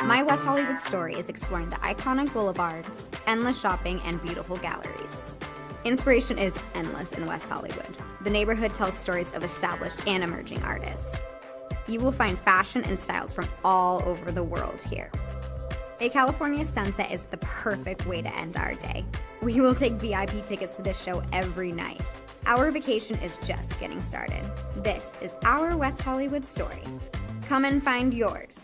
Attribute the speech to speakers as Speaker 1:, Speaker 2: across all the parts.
Speaker 1: My West Hollywood story is exploring the iconic boulevards, endless shopping, and beautiful galleries. Inspiration is endless in West Hollywood. The neighborhood tells stories of established and emerging artists. You will find fashion and styles from all over the world here. A California sunset is the perfect way to end our day. We will take VIP tickets to this show every night. Our vacation is just getting started. This is our West Hollywood story. Come and find yours.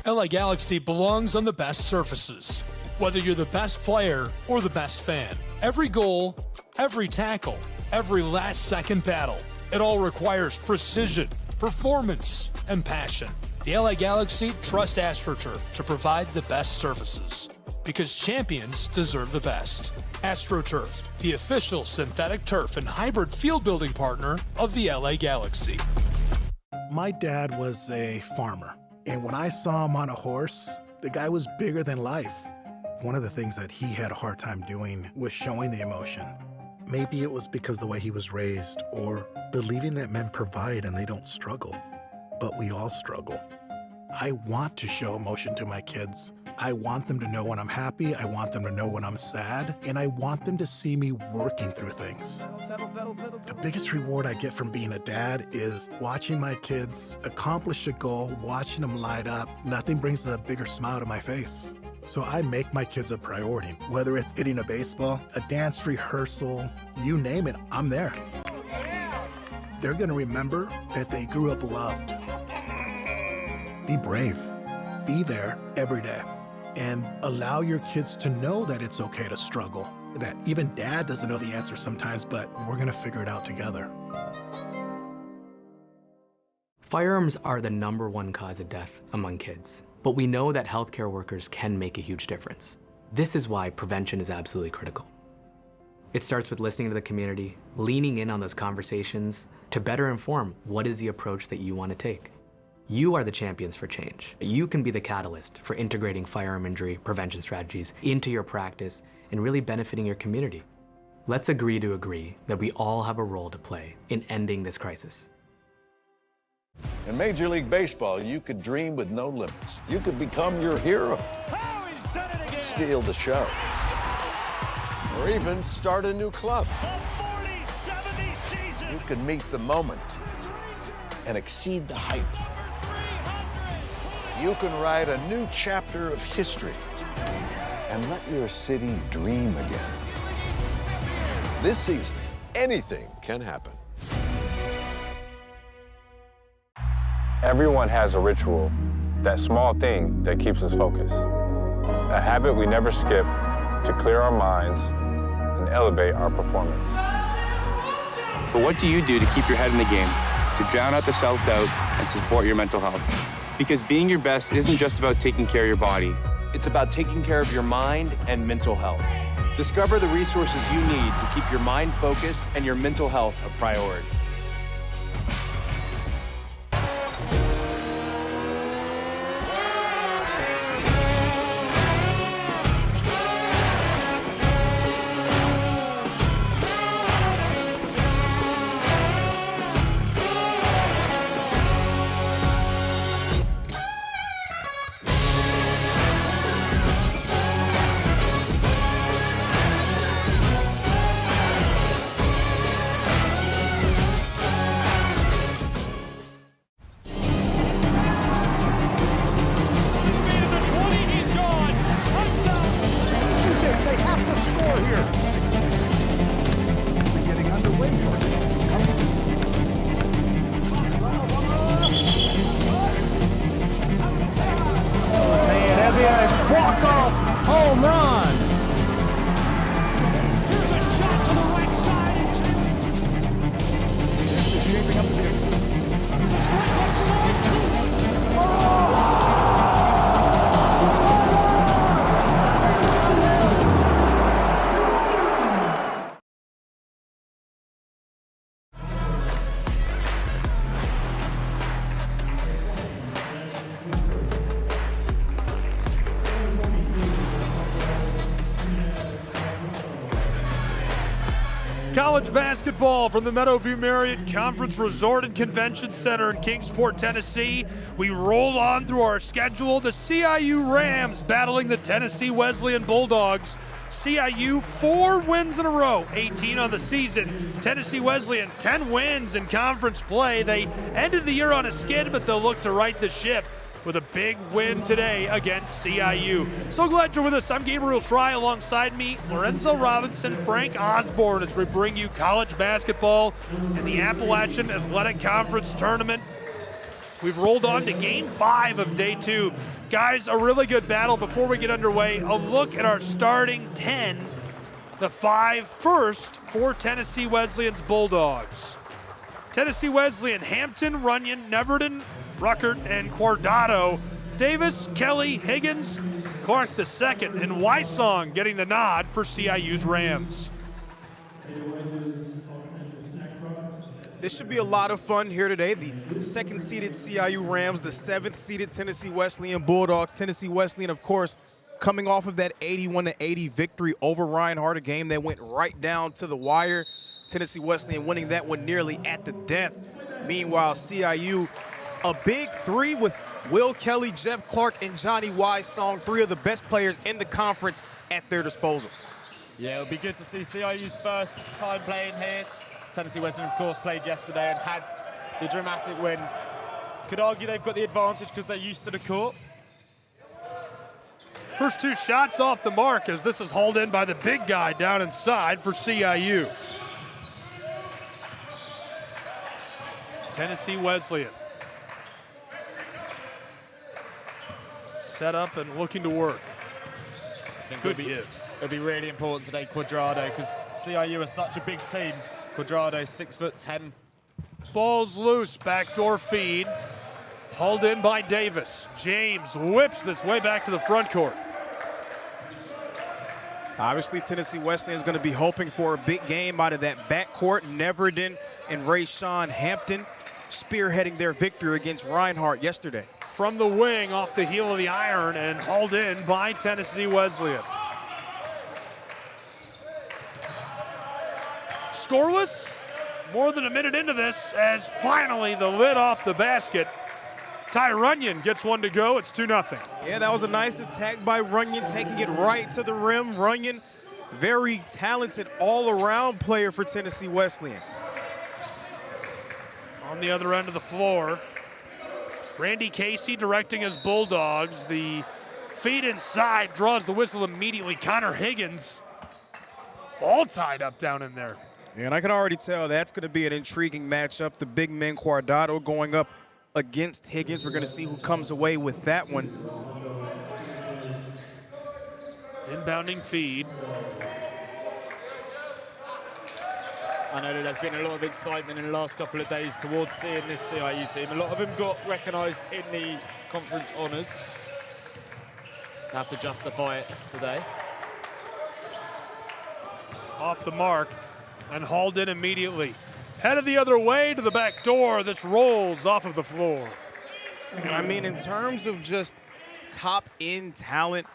Speaker 2: LA Galaxy belongs on the best surfaces. Whether you're the best player or the best fan, every goal, every tackle, every last-second battle, it all requires precision, performance, and passion. The LA Galaxy trust AstroTurf to provide the best surfaces, because champions deserve the best. AstroTurf, the official synthetic turf and hybrid field building partner of the LA Galaxy.
Speaker 3: My dad was a farmer. And when I saw him on a horse, the guy was bigger than life. One of the things that he had a hard time doing was showing the emotion. Maybe it was because the way he was raised, or believing that men provide and they don't struggle. But we all struggle. I want to show emotion to my kids. I want them to know when I'm happy, I want them to know when I'm sad, and I want them to see me working through things. The biggest reward I get from being a dad is watching my kids accomplish a goal, watching them light up. Nothing brings a bigger smile to my face. So I make my kids a priority. Whether it's hitting a baseball, a dance rehearsal, you name it, I'm there. They're gonna remember that they grew up loved. Be brave. Be there every day. And allow your kids to know that it's okay to struggle. That even dad doesn't know the answer sometimes, but we're gonna figure it out together.
Speaker 4: Firearms are the #1 cause of death among kids, but we know that healthcare workers can make a huge difference. This is why prevention is absolutely critical. It starts with listening to the community, leaning in on those conversations to better inform what is the approach that you want to take. You are the champions for change. You can be the catalyst for integrating firearm injury prevention strategies into your practice and really benefiting your community. Let's agree to agree that we all have a role to play in ending this crisis.
Speaker 5: In Major League Baseball, you could dream with no limits. You could become your hero.
Speaker 6: Oh, he's done it again.
Speaker 5: Steal the show. Or even start a new club.
Speaker 6: The 40-70 season.
Speaker 5: You could meet the moment and exceed the hype. You can write a new chapter of history and let your city dream again. This season, anything can happen.
Speaker 7: Everyone has a ritual, that small thing that keeps us focused. A habit we never skip to clear our minds and elevate our performance.
Speaker 8: But what do you do to keep your head in the game, to drown out the self-doubt and support your mental health? Because being your best isn't just about taking care of your body.
Speaker 9: It's about taking care of your mind and mental health. Discover the resources you need to keep your mind focused and your mental health a priority.
Speaker 2: college basketball from the Meadowview Marriott Conference Resort and Convention Center in Kingsport, Tennessee. We roll on through our schedule. The CIU Rams battling the Tennessee Wesleyan Bulldogs. CIU 4 wins in a row, 18 on the season. Tennessee Wesleyan 10 wins in conference play. They ended the year on a skid, but they'll look to right the ship with a big win today against CIU. So glad you're with us. I'm Gabriel Try. Alongside me, Lorenzo Robinson, Frank Osborne, as we bring you college basketball and the Appalachian Athletic Conference Tournament. We've rolled on to Game 5 of Day 2. Guys, a really good battle. Before we get underway, a look at our starting 10, the 5 first for Tennessee Wesleyan's Bulldogs. Tennessee Wesleyan, Hampton, Runyon, Neverton, Ruckert, and Quardado. Davis, Kelly, Higgins, Clark II, and Wysong getting the nod for CIU's Rams.
Speaker 10: This should be a lot of fun here today. The second-seeded CIU Rams, the 7th-seeded Tennessee Wesleyan Bulldogs. Tennessee Wesleyan, of course, coming off of that 81-80 victory over Reinhardt, a game that went right down to the wire. Tennessee Wesleyan winning that one nearly at the death. Meanwhile, CIU, a big 3 with Will Kelly, Jeff Clark, and Johnny Wysong, 3 of the best players in the conference at their disposal.
Speaker 11: Yeah, it'll be good to see CIU's first time playing here. Tennessee Wesleyan, of course, played yesterday and had the dramatic win. Could argue they've got the advantage because they're used to the court.
Speaker 2: First 2 shots off the mark as this is hauled in by the big guy down inside for CIU. Tennessee Wesleyan set up and looking to work. Good give.
Speaker 11: It'll be really important today, Quadrado, because CIU are such a big team. Quadrado, 6'10".
Speaker 2: Ball's loose, backdoor feed. Hauled in by Davis. James whips this way back to the front court.
Speaker 10: Obviously, Tennessee Wesleyan is going to be hoping for a big game out of that backcourt. Neverton and Rayshawn Hampton spearheading their victory against Reinhardt yesterday.
Speaker 2: From the wing, off the heel of the iron, and hauled in by Tennessee Wesleyan. Scoreless, more than a minute into this, as finally the lid off the basket. Ty Runyon gets one to go. It's 2-0.
Speaker 10: Yeah, that was a nice attack by Runyon, taking it right to the rim. Runyon, very talented all-around player for Tennessee Wesleyan.
Speaker 2: On the other end of the floor, Randy Casey directing his Bulldogs. The feed inside draws the whistle immediately. Connor Higgins all tied up down in there.
Speaker 10: And I can already tell that's going to be an intriguing matchup. The big man Quardado going up against Higgins. We're going to see who comes away with that one.
Speaker 2: Inbounding feed.
Speaker 11: I know that there's been a lot of excitement in the last couple of days towards seeing this CIU team. A lot of them got recognised in the conference honours. Have to justify it today.
Speaker 2: Off the mark and hauled in immediately. Headed the other way to the back door. This rolls off of the floor.
Speaker 10: I mean, in terms of just top-end talent,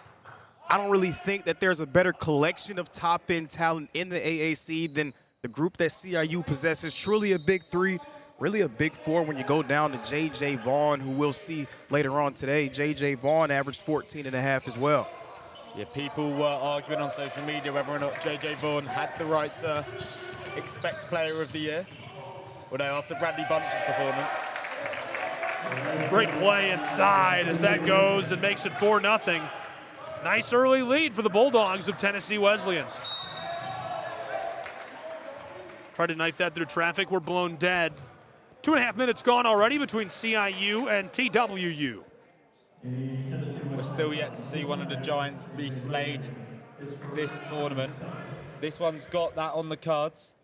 Speaker 10: I don't really think that there's a better collection of top-end talent in the AAC than the group that CIU possesses. Truly a big 3, really a big 4 when you go down to J.J. Vaughn, who we'll see later on today. J.J. Vaughn averaged 14.5 as well.
Speaker 11: Yeah, people were arguing on social media whether or not J.J. Vaughn had the right to expect Player of the Year. Although after Bradley Bunch's performance.
Speaker 2: Great play inside as that goes and makes it 4-0. Nice early lead for the Bulldogs of Tennessee Wesleyan. Tried to knife that through traffic. We're blown dead. 2.5 minutes gone already between CIU and TWU.
Speaker 11: We're still yet to see one of the Giants be slayed this tournament. This one's got that on the cards.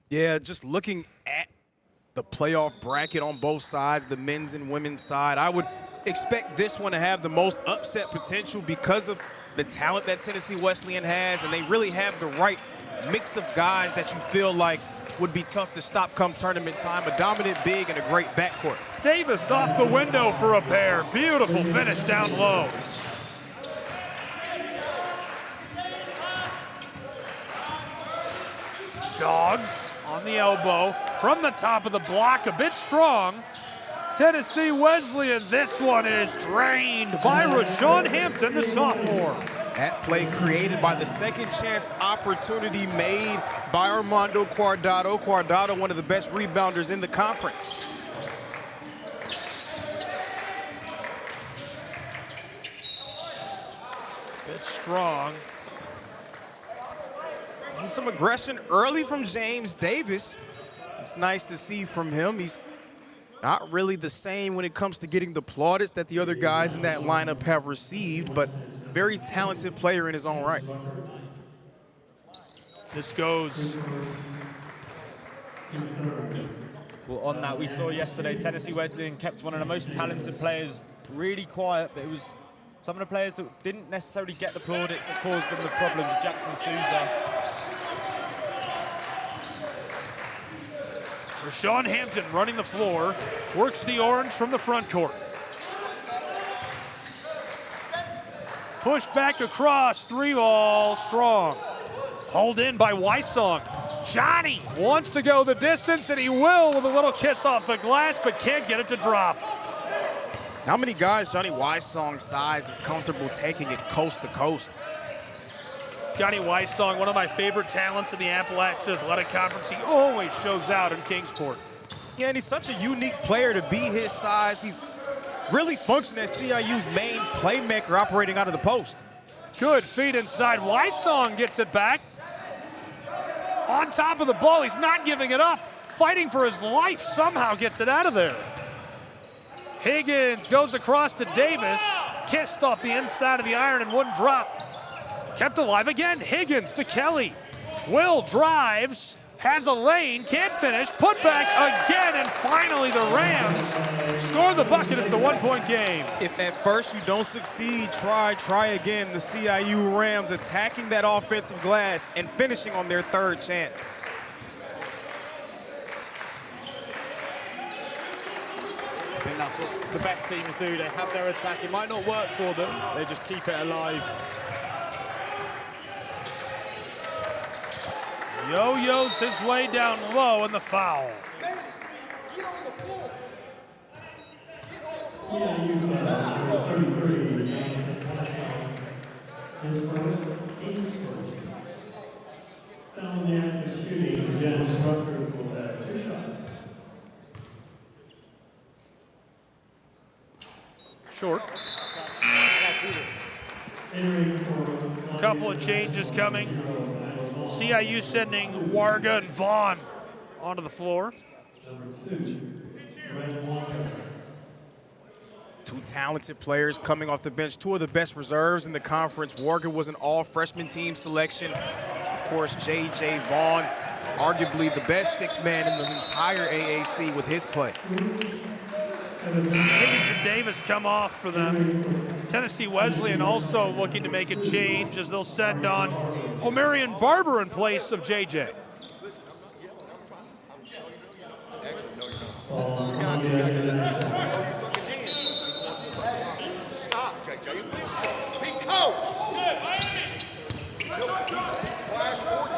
Speaker 10: Yeah, just looking at the playoff bracket on both sides, the men's and women's side, I would expect this one to have the most upset potential because of the talent that Tennessee Wesleyan has, and they really have the right mix of guys that you feel like would be tough to stop come tournament time. A dominant big and a great backcourt.
Speaker 2: Davis off the window for a pair. Beautiful finish down low.
Speaker 12: Dogs on the elbow from the top of the block, a bit strong. Tennessee Wesleyan, this one is drained by Rashawn Hampton, the sophomore.
Speaker 10: That play created by the second chance opportunity made by Armando Guardado. Guardado, one of the best rebounders in the conference.
Speaker 12: Bit strong.
Speaker 10: And some aggression early from James Davis. It's nice to see from him. He's not really the same when it comes to getting the plaudits that the other guys in that lineup have received, but very talented player in his own right.
Speaker 12: This goes.
Speaker 11: Well, on that, we saw yesterday Tennessee Wesleyan kept one of the most talented players really quiet, but it was some of the players that didn't necessarily get the plaudits that caused them the problems. Jackson Souza.
Speaker 12: Rashawn Hampton running the floor, works the orange from the front court. Pushed back across, 3-ball, strong. Hauled in by Wysong. Johnny wants to go the distance, and he will with a little kiss off the glass, but can't get it to drop.
Speaker 10: How many guys Johnny Wysong's size is comfortable taking it coast to coast?
Speaker 12: Johnny Wysong, one of my favorite talents in the Appalachian Athletic Conference. He always shows out in Kingsport.
Speaker 10: Yeah, and he's such a unique player to be his size. He's really functioning as CIU's main playmaker operating out of the post.
Speaker 12: Good feed inside. Wysong gets it back. On top of the ball, he's not giving it up. Fighting for his life, somehow gets it out of there. Higgins goes across to Davis. Kissed off the inside of the iron and wouldn't drop. Kept alive again. Higgins to Kelly. Will drives, has a lane, can't finish, put back again, and finally the Rams score the bucket. It's a one-point game.
Speaker 10: If at first you don't succeed, try again. The CIU Rams attacking that offensive glass and finishing on their third chance.
Speaker 11: I think that's what the best teams do. They have their attack. It might not work for them. They just keep it alive.
Speaker 12: Yo-yos his way down low and the foul. Short. A couple of changes coming. CIU sending Warga and Vaughn onto the floor.
Speaker 10: Two talented players coming off the bench, two of the best reserves in the conference. Warga was an all-freshman team selection. Of course, J.J. Vaughn, arguably the best sixth man in the entire AAC with his play.
Speaker 12: Higgins and Davis come off for them. Tennessee Wesleyan also looking to make a change as they'll send on Omarion Barber in place of JJ.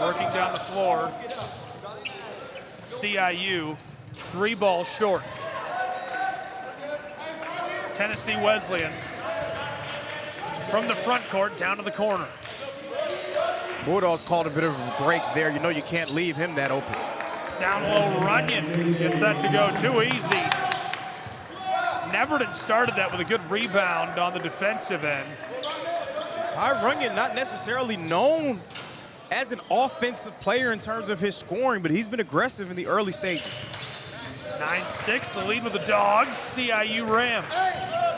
Speaker 12: Working down the floor. CIU, 3 balls short. Tennessee Wesleyan from the front court down to the corner.
Speaker 10: Bulldogs called a bit of a break there. You know you can't leave him that open.
Speaker 12: Down low, Runyon gets that to go too easy. Neverton started that with a good rebound on the defensive end.
Speaker 10: Ty Runyon not necessarily known as an offensive player in terms of his scoring, but he's been aggressive in the early stages.
Speaker 12: 9-6, the lead with the Dogs. CIU Rams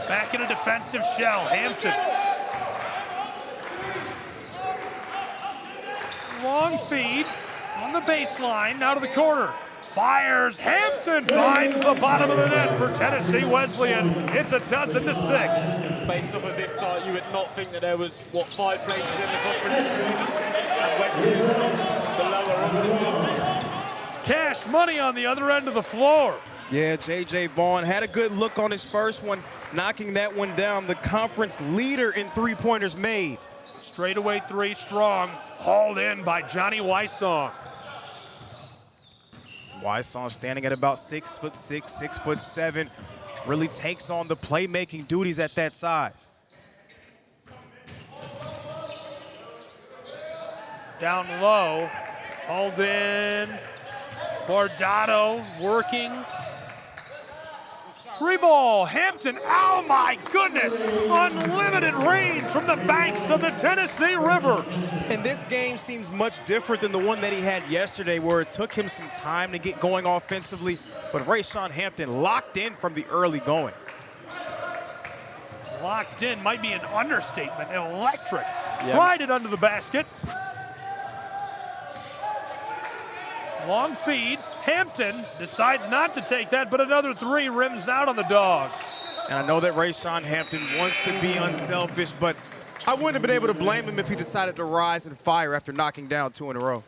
Speaker 12: back in a defensive shell. Hampton. Long feed on the baseline, now to the corner. Fires, Hampton finds the bottom of the net for Tennessee Wesleyan. It's 12-6.
Speaker 11: Based off of this start, you would not think that there was, 5 places in the conference between them, and Wesleyan, the lower of the two.
Speaker 12: Cash money on the other end of the floor.
Speaker 10: Yeah, J.J. Vaughn had a good look on his first one, knocking that one down. The conference leader in three-pointers made.
Speaker 12: Straightaway 3 strong, hauled in by Johnny Wysong.
Speaker 10: Wesleyan standing at about 6'6", 6'7", really takes on the playmaking duties at that size.
Speaker 12: Down low, hauled in. Bordado working. Free ball, Hampton, oh my goodness! Unlimited range from the banks of the Tennessee River.
Speaker 10: And this game seems much different than the one that he had yesterday, where it took him some time to get going offensively, but Rayshawn Hampton locked in from the early going.
Speaker 12: Locked in might be an understatement, electric. Yeah. Tried it under the basket. Long feed, Hampton decides not to take that, but another three rims out on the Dogs.
Speaker 10: And I know that Rayshawn Hampton wants to be unselfish, but I wouldn't have been able to blame him if he decided to rise and fire after knocking down 2 in a row.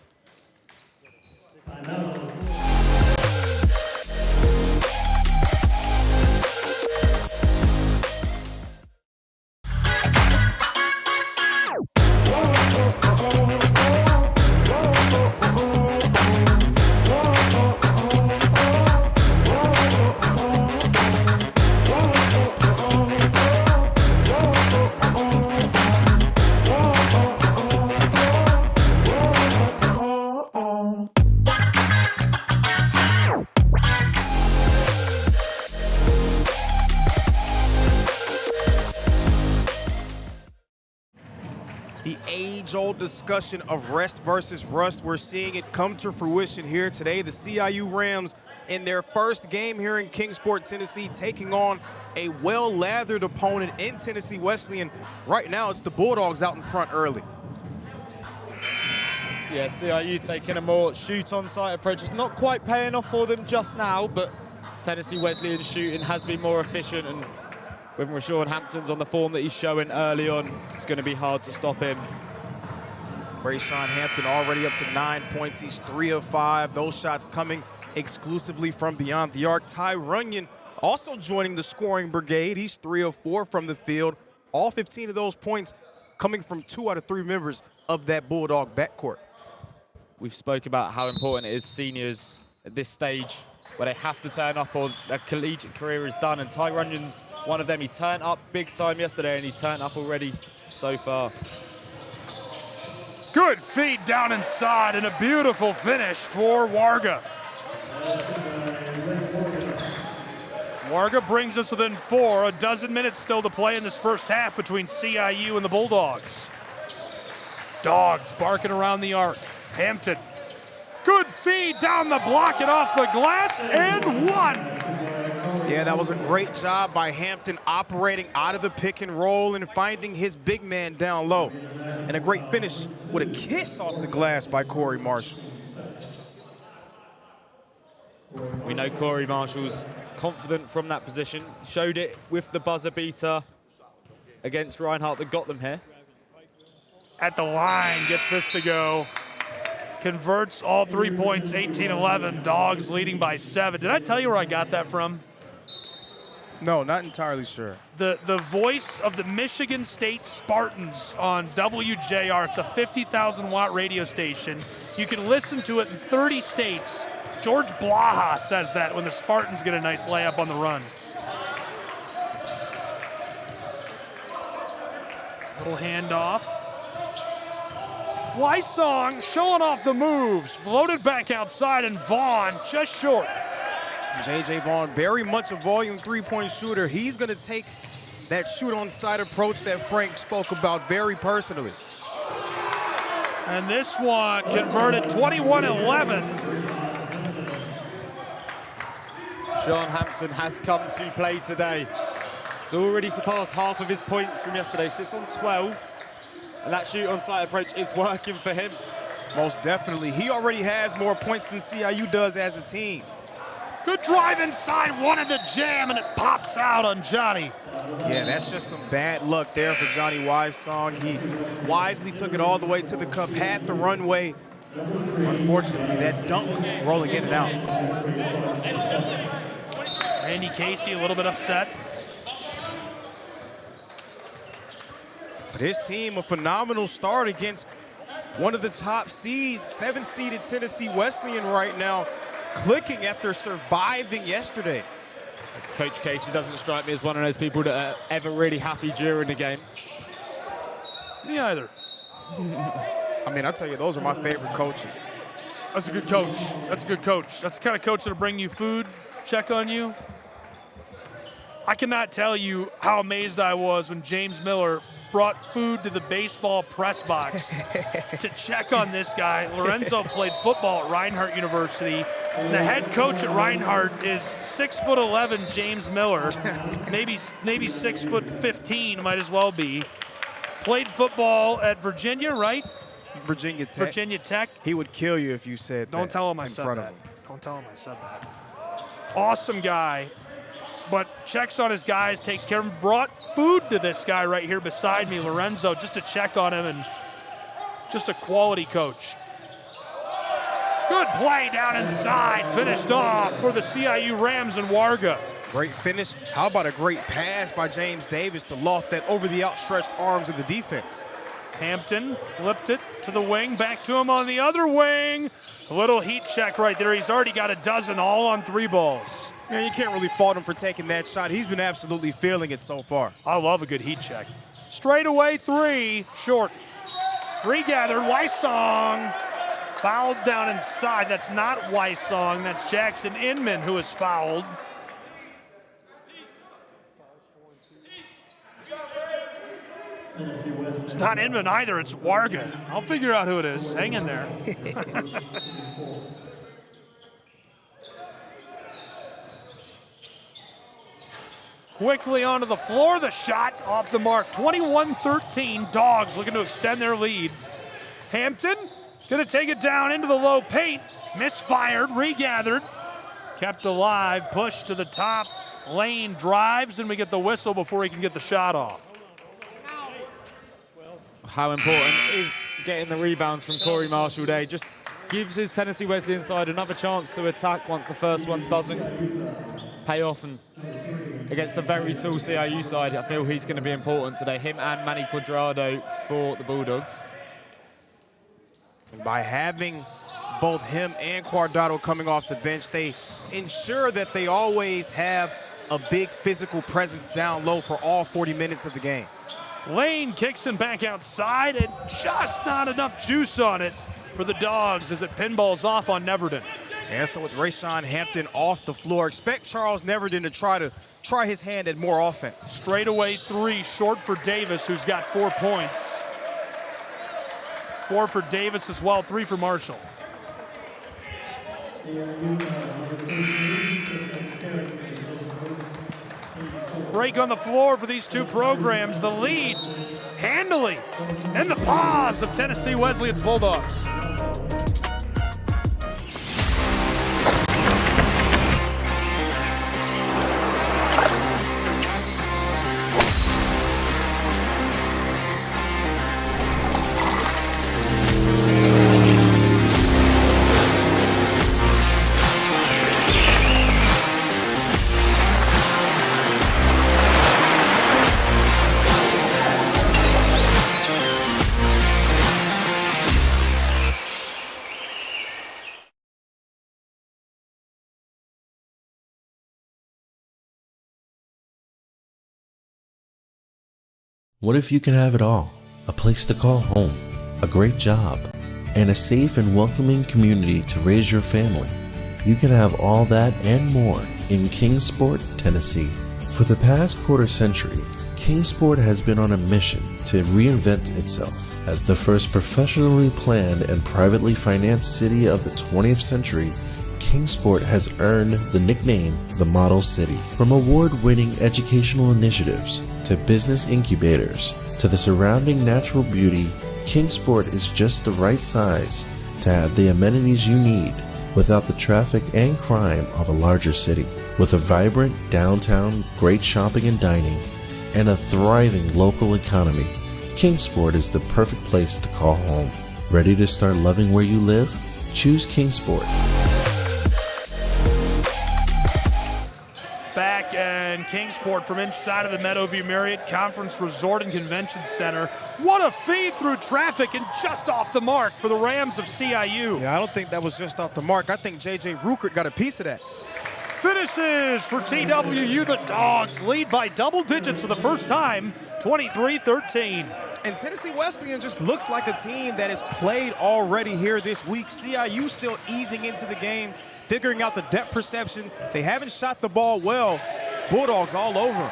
Speaker 10: The age-old discussion of rest versus rust, we're seeing it come to fruition here today. The CIU Rams in their first game here in Kingsport, Tennessee, taking on a well-lathered opponent in Tennessee Wesleyan. Right now, it's the Bulldogs out in front early.
Speaker 11: Yeah, CIU taking a more shoot-on-sight approach. It's not quite paying off for them just now, but Tennessee Wesleyan shooting has been more efficient, and with Rayshawn Hampton's on the form that he's showing early on, it's going to be hard to stop him.
Speaker 10: Rayshawn Hampton already up to 9 points. He's 3 of 5. Those shots coming exclusively from beyond the arc. Ty Runyon also joining the scoring brigade. He's 3 of 4 from the field. All 15 of those points coming from 2 out of 3 members of that Bulldog backcourt.
Speaker 11: We've spoke about how important it is seniors at this stage, where they have to turn up or their collegiate career is done, and Ty Runyon's one of them. He turned up big time yesterday, and he's turned up already so far.
Speaker 12: Good feed down inside, and a beautiful finish for Warga. Warga brings us within 4, a dozen minutes still to play in this first half between CIU and the Bulldogs. Dogs barking around the arc. Hampton. Good feed down the block and off the glass, and 1.
Speaker 10: Yeah, that was a great job by Hampton operating out of the pick and roll and finding his big man down low. And a great finish with a kiss off the glass by Corey Marshall.
Speaker 11: We know Corey Marshall's confident from that position. Showed it with the buzzer beater against Reinhardt that got them here.
Speaker 12: At the line, gets this to go. Converts all 3 points, 18-11. Dogs leading by 7. Did I tell you where I got that from?
Speaker 10: No, not entirely sure.
Speaker 12: The voice of the Michigan State Spartans on WJR. It's a 50,000-watt radio station. You can listen to it in 30 states. George Blaha says that when the Spartans get a nice layup on the run. Little handoff. Wysong showing off the moves. Floated back outside, and Vaughn just short.
Speaker 10: J.J. Vaughn, very much a volume three-point shooter. He's going to take that shoot-on-side approach that Frank spoke about very personally.
Speaker 12: And this one converted 21-11.
Speaker 11: Sean Hampton has come to play today. He's already surpassed half of his points from yesterday, sits on 12. And that shoot-on-sight approach is working for him.
Speaker 10: Most definitely. He already has more points than CIU does as a team.
Speaker 12: Good drive inside, wanted the jam, and it pops out on Johnny.
Speaker 10: Yeah, that's just some bad luck there for Johnny Wysong. He wisely took it all the way to the cup, had the runway. Unfortunately, that dunk rolling in and out.
Speaker 12: Randy Casey a little bit upset.
Speaker 10: But his team, a phenomenal start against one of the top seeds, 7-seeded Tennessee Wesleyan right now. clicking after surviving yesterday.
Speaker 11: Coach Casey doesn't strike me as one of those people that are ever really happy during the game.
Speaker 12: Me either.
Speaker 10: I mean, I tell you, those are my favorite coaches.
Speaker 12: That's a good coach. That's a good coach. That's the kind of coach that'll bring you food, check on you. I cannot tell you how amazed I was when James Miller brought food to the baseball press box to check on this guy. Lorenzo played football at Reinhardt University. The head coach at Reinhardt is 6'11" James Miller, maybe 6'15", might as well be. Played football at Virginia, right?
Speaker 10: Virginia Tech.
Speaker 12: Virginia Tech.
Speaker 10: He would kill you if you said
Speaker 12: Don't
Speaker 10: that
Speaker 12: tell him I
Speaker 10: in
Speaker 12: said
Speaker 10: front
Speaker 12: that.
Speaker 10: of him.
Speaker 12: Don't tell him I said that. Awesome guy, but checks on his guys, takes care of him. Brought food to this guy right here beside me, Lorenzo, just to check on him, and just a quality coach. Good play down inside, finished off for the CIU Rams and Warga.
Speaker 10: Great finish. How about a great pass by James Davis to loft that over the outstretched arms of the defense?
Speaker 12: Hampton flipped it to the wing, back to him on the other wing. A little heat check right there. He's already got a dozen, all on 3 balls.
Speaker 10: Yeah, you can't really fault him for taking that shot. He's been absolutely feeling it so far.
Speaker 12: I love a good heat check. Straight away 3, short. Regathered, Wysong fouled down inside. That's not Wysong, that's Jackson Inman who is fouled. It's not Inman either, it's Warga. I'll figure out who it is. Hang in there. Quickly onto the floor, the shot off the mark. 21-13, Dogs looking to extend their lead. Hampton gonna take it down into the low paint. Misfired, regathered. Kept alive, pushed to the top. Lane drives, and we get the whistle before he can get the shot off.
Speaker 11: How important is getting the rebounds from Corey Marshall Day? Just gives his Tennessee Wesleyan side another chance to attack once the first one doesn't pay off. And against the very tall CIU side, I feel he's going to be important today. Him and Manny Quadrado for the Bulldogs.
Speaker 10: And by having both him and Quadrado coming off the bench, they ensure that they always have a big physical presence down low for all 40 minutes of the game.
Speaker 12: Lane kicks him back outside, and just not enough juice on it for the Dogs as it pinballs off on Neverton.
Speaker 10: And so with Rayshawn Hampton off the floor, expect Charles Neverton to try his hand at more offense.
Speaker 12: Straight away 3, short for Davis, who's got 4 points. 4 for Davis as well, 3 for Marshall. Break on the floor for these two programs. The lead handily in the paws of Tennessee Wesleyan's Bulldogs.
Speaker 13: What if you can have it all? A place to call home, a great job, and a safe and welcoming community to raise your family. You can have all that and more in Kingsport, Tennessee. For the past quarter century, Kingsport has been on a mission to reinvent itself as the first professionally planned and privately financed city of the 20th century. Kingsport has earned the nickname the Model City. From award-winning educational initiatives to business incubators to the surrounding natural beauty, Kingsport is just the right size to have the amenities you need without the traffic and crime of a larger city. With a vibrant downtown, great shopping and dining, and a thriving local economy, Kingsport is the perfect place to call home. Ready to start loving where you live? Choose Kingsport.
Speaker 12: back in Kingsport from inside of the Meadowview Marriott Conference Resort and Convention Center. What a feed through traffic and just off the mark for the Rams of CIU.
Speaker 10: Yeah, I don't think that was just off the mark. I think J.J. Ruckert got a piece of that.
Speaker 12: Finishes for TWU. The Dogs lead by double digits for the first time, 23-13.
Speaker 10: And Tennessee Wesleyan just looks like a team that has played already here this week. CIU still easing into the game, figuring out the depth perception. They haven't shot the ball well. Bulldogs all over.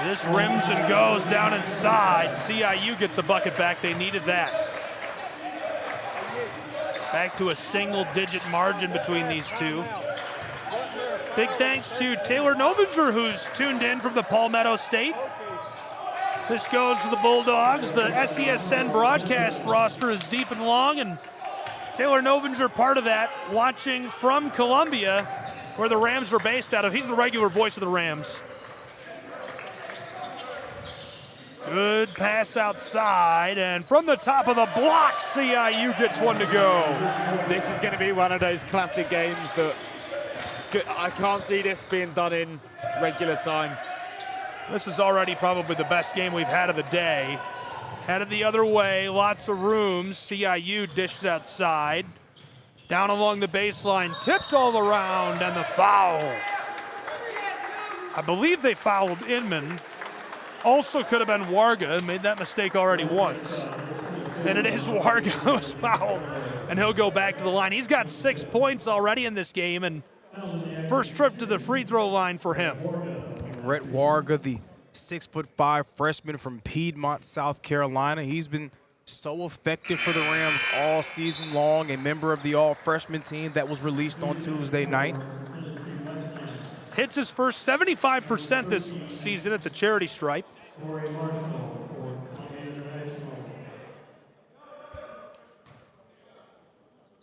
Speaker 12: This rims and goes down inside. CIU gets a bucket back. They needed that. Back to a single-digit margin between these two. Big thanks to Taylor Novinger, who's tuned in from the Palmetto State. This goes to the Bulldogs. The SESN broadcast roster is deep and long, and Taylor Novinger part of that, watching from Columbia, where the Rams are based out of. He's the regular voice of the Rams. Good pass outside, and from the top of the block, CIU gets one to go.
Speaker 11: This is going to be one of those classic games that I can't see this being done in regular time.
Speaker 12: This is already probably the best game we've had of the day. Headed the other way, lots of room. CIU dished it outside. Down along the baseline, tipped all around, and the foul. I believe they fouled Inman. Also could have been Warga, made that mistake already once. And it is Warga who's fouled, and he'll go back to the line. He's got 6 points already in this game, and first trip to the free throw line for him.
Speaker 10: Rhett Warga, the 6'5" freshman from Piedmont, South Carolina. He's been so effective for the Rams all season long, a member of the all-freshman team that was released on Tuesday night.
Speaker 12: Hits his first 75% this season at the charity stripe.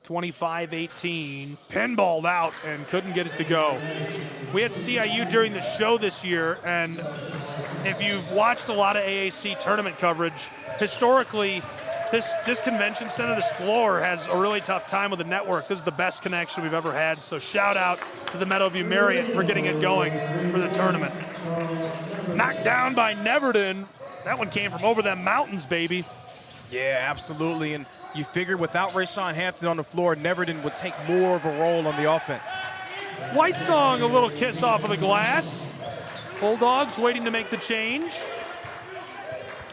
Speaker 12: 25-18, pinballed out and couldn't get it to go. We had CIU during the show this year, and if you've watched a lot of AAC tournament coverage, historically, this convention center, this floor, has a really tough time with the network. This is the best connection we've ever had, so shout out to the Meadowview Marriott for getting it going for the tournament. Knocked down by Neverton. That one came from over them mountains, baby.
Speaker 10: Yeah, absolutely, and you figure without Rayshawn Hampton on the floor, Neverton would take more of a role on the offense.
Speaker 12: White Song, a little kiss off of the glass. Bulldogs waiting to make the change.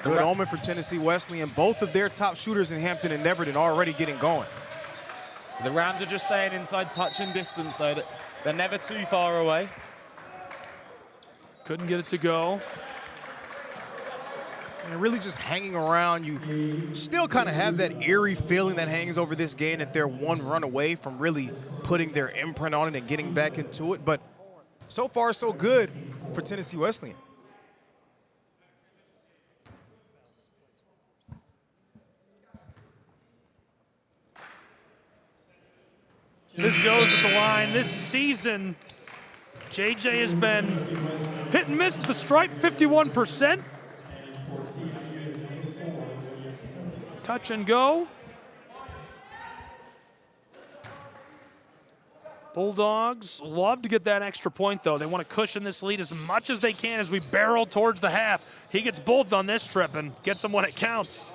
Speaker 10: Good omen for Tennessee Wesleyan. Both of their top shooters in Hampton and Neverton already getting going.
Speaker 11: The Rams are just staying inside touching distance, though. They're never too far away.
Speaker 12: Couldn't get it to go.
Speaker 10: And really just hanging around, you still kind of have that eerie feeling that hangs over this game that they're one run away from really putting their imprint on it and getting back into it. But so far, so good for Tennessee Wesleyan.
Speaker 12: This goes at the line. This season, JJ has been hit and miss at the stripe, 51%. Touch and go. Bulldogs love to get that extra point, though. They want to cushion this lead as much as they can as we barrel towards the half. He gets both on this trip and gets them when it counts.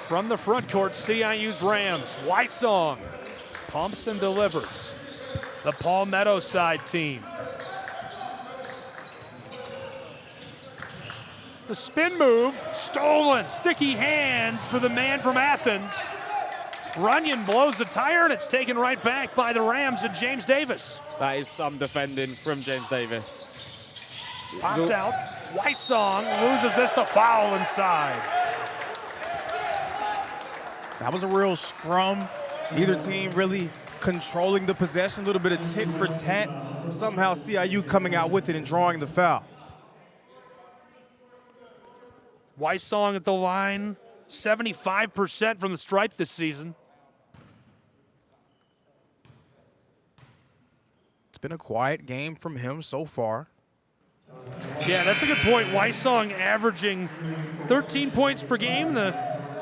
Speaker 12: From the front court, CIU's Rams. Wysong pumps and delivers. The Palmetto side team. The spin move, stolen. Sticky hands for the man from Athens. Runyon blows the tire, and it's taken right back by the Rams and James Davis.
Speaker 11: That is some defending from James Davis.
Speaker 12: Popped out. Wysong loses this, the foul inside.
Speaker 10: That was a real scrum. Neither team really controlling the possession, a little bit of tit for tat. Somehow CIU coming out with it and drawing the foul.
Speaker 12: Wysong at the line, 75% from the stripe this season.
Speaker 10: It's been a quiet game from him so far.
Speaker 12: Yeah, that's a good point. Wysong averaging 13 points per game, the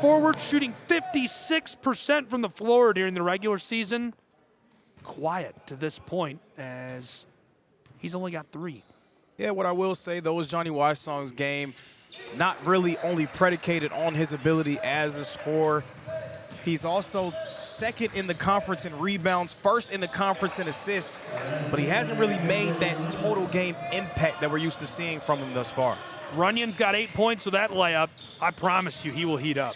Speaker 12: forward, shooting 56% from the floor during the regular season. Quiet to this point as he's only got 3.
Speaker 10: Yeah, what I will say, though, is Johnny Wysong's game not really only predicated on his ability as a scorer. He's also second in the conference in rebounds, first in the conference in assists, but he hasn't really made that total game impact that we're used to seeing from him thus far.
Speaker 12: Runyon's got 8 points with that layup. I promise you he will heat up.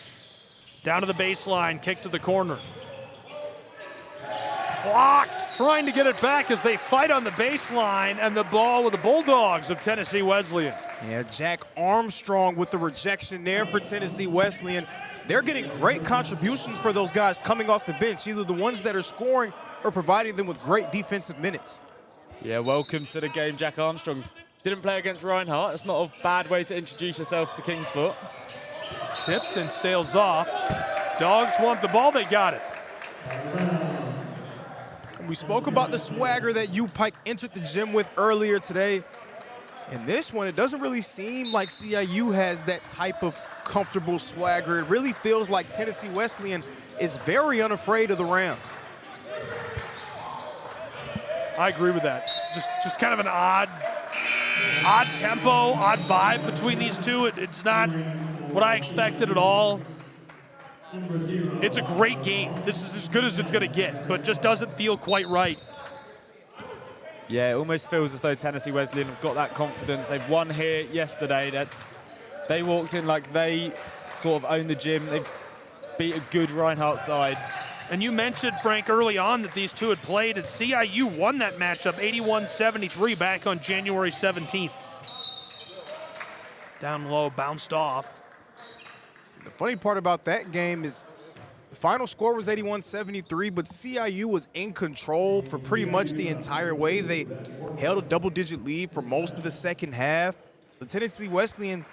Speaker 12: Down to the baseline, kick to the corner. Blocked, trying to get it back as they fight on the baseline, and the ball with the Bulldogs of Tennessee Wesleyan.
Speaker 10: Yeah, Jack Armstrong with the rejection there for Tennessee Wesleyan. They're getting great contributions for those guys coming off the bench, either the ones that are scoring or providing them with great defensive minutes.
Speaker 11: Yeah, welcome to the game, Jack Armstrong. Didn't play against Reinhardt. It's not a bad way to introduce yourself to Kingsport.
Speaker 12: Tipped and sails off. Dogs want the ball, they got it.
Speaker 10: We spoke about the swagger that U-Pike entered the gym with earlier today. In this one, it doesn't really seem like CIU has that type of comfortable swagger. It really feels like Tennessee Wesleyan is very unafraid of the Rams.
Speaker 12: I agree with that. Just kind of an odd tempo, odd vibe between these two. It's not what I expected at all. It's a great game. This is as good as it's going to get, but just doesn't feel quite right.
Speaker 11: Yeah, it almost feels as though Tennessee Wesleyan have got that confidence. They've won here yesterday. That they walked in like they sort of owned the gym. They've beat a good Reinhardt side.
Speaker 12: And you mentioned, Frank, early on that these two had played, and CIU won that matchup 81-73 back on January 17th. Down low, bounced off.
Speaker 10: The funny part about that game is the final score was 81-73, but CIU was in control for pretty much the entire way. They held a double-digit lead for most of the second half. The Tennessee Wesleyan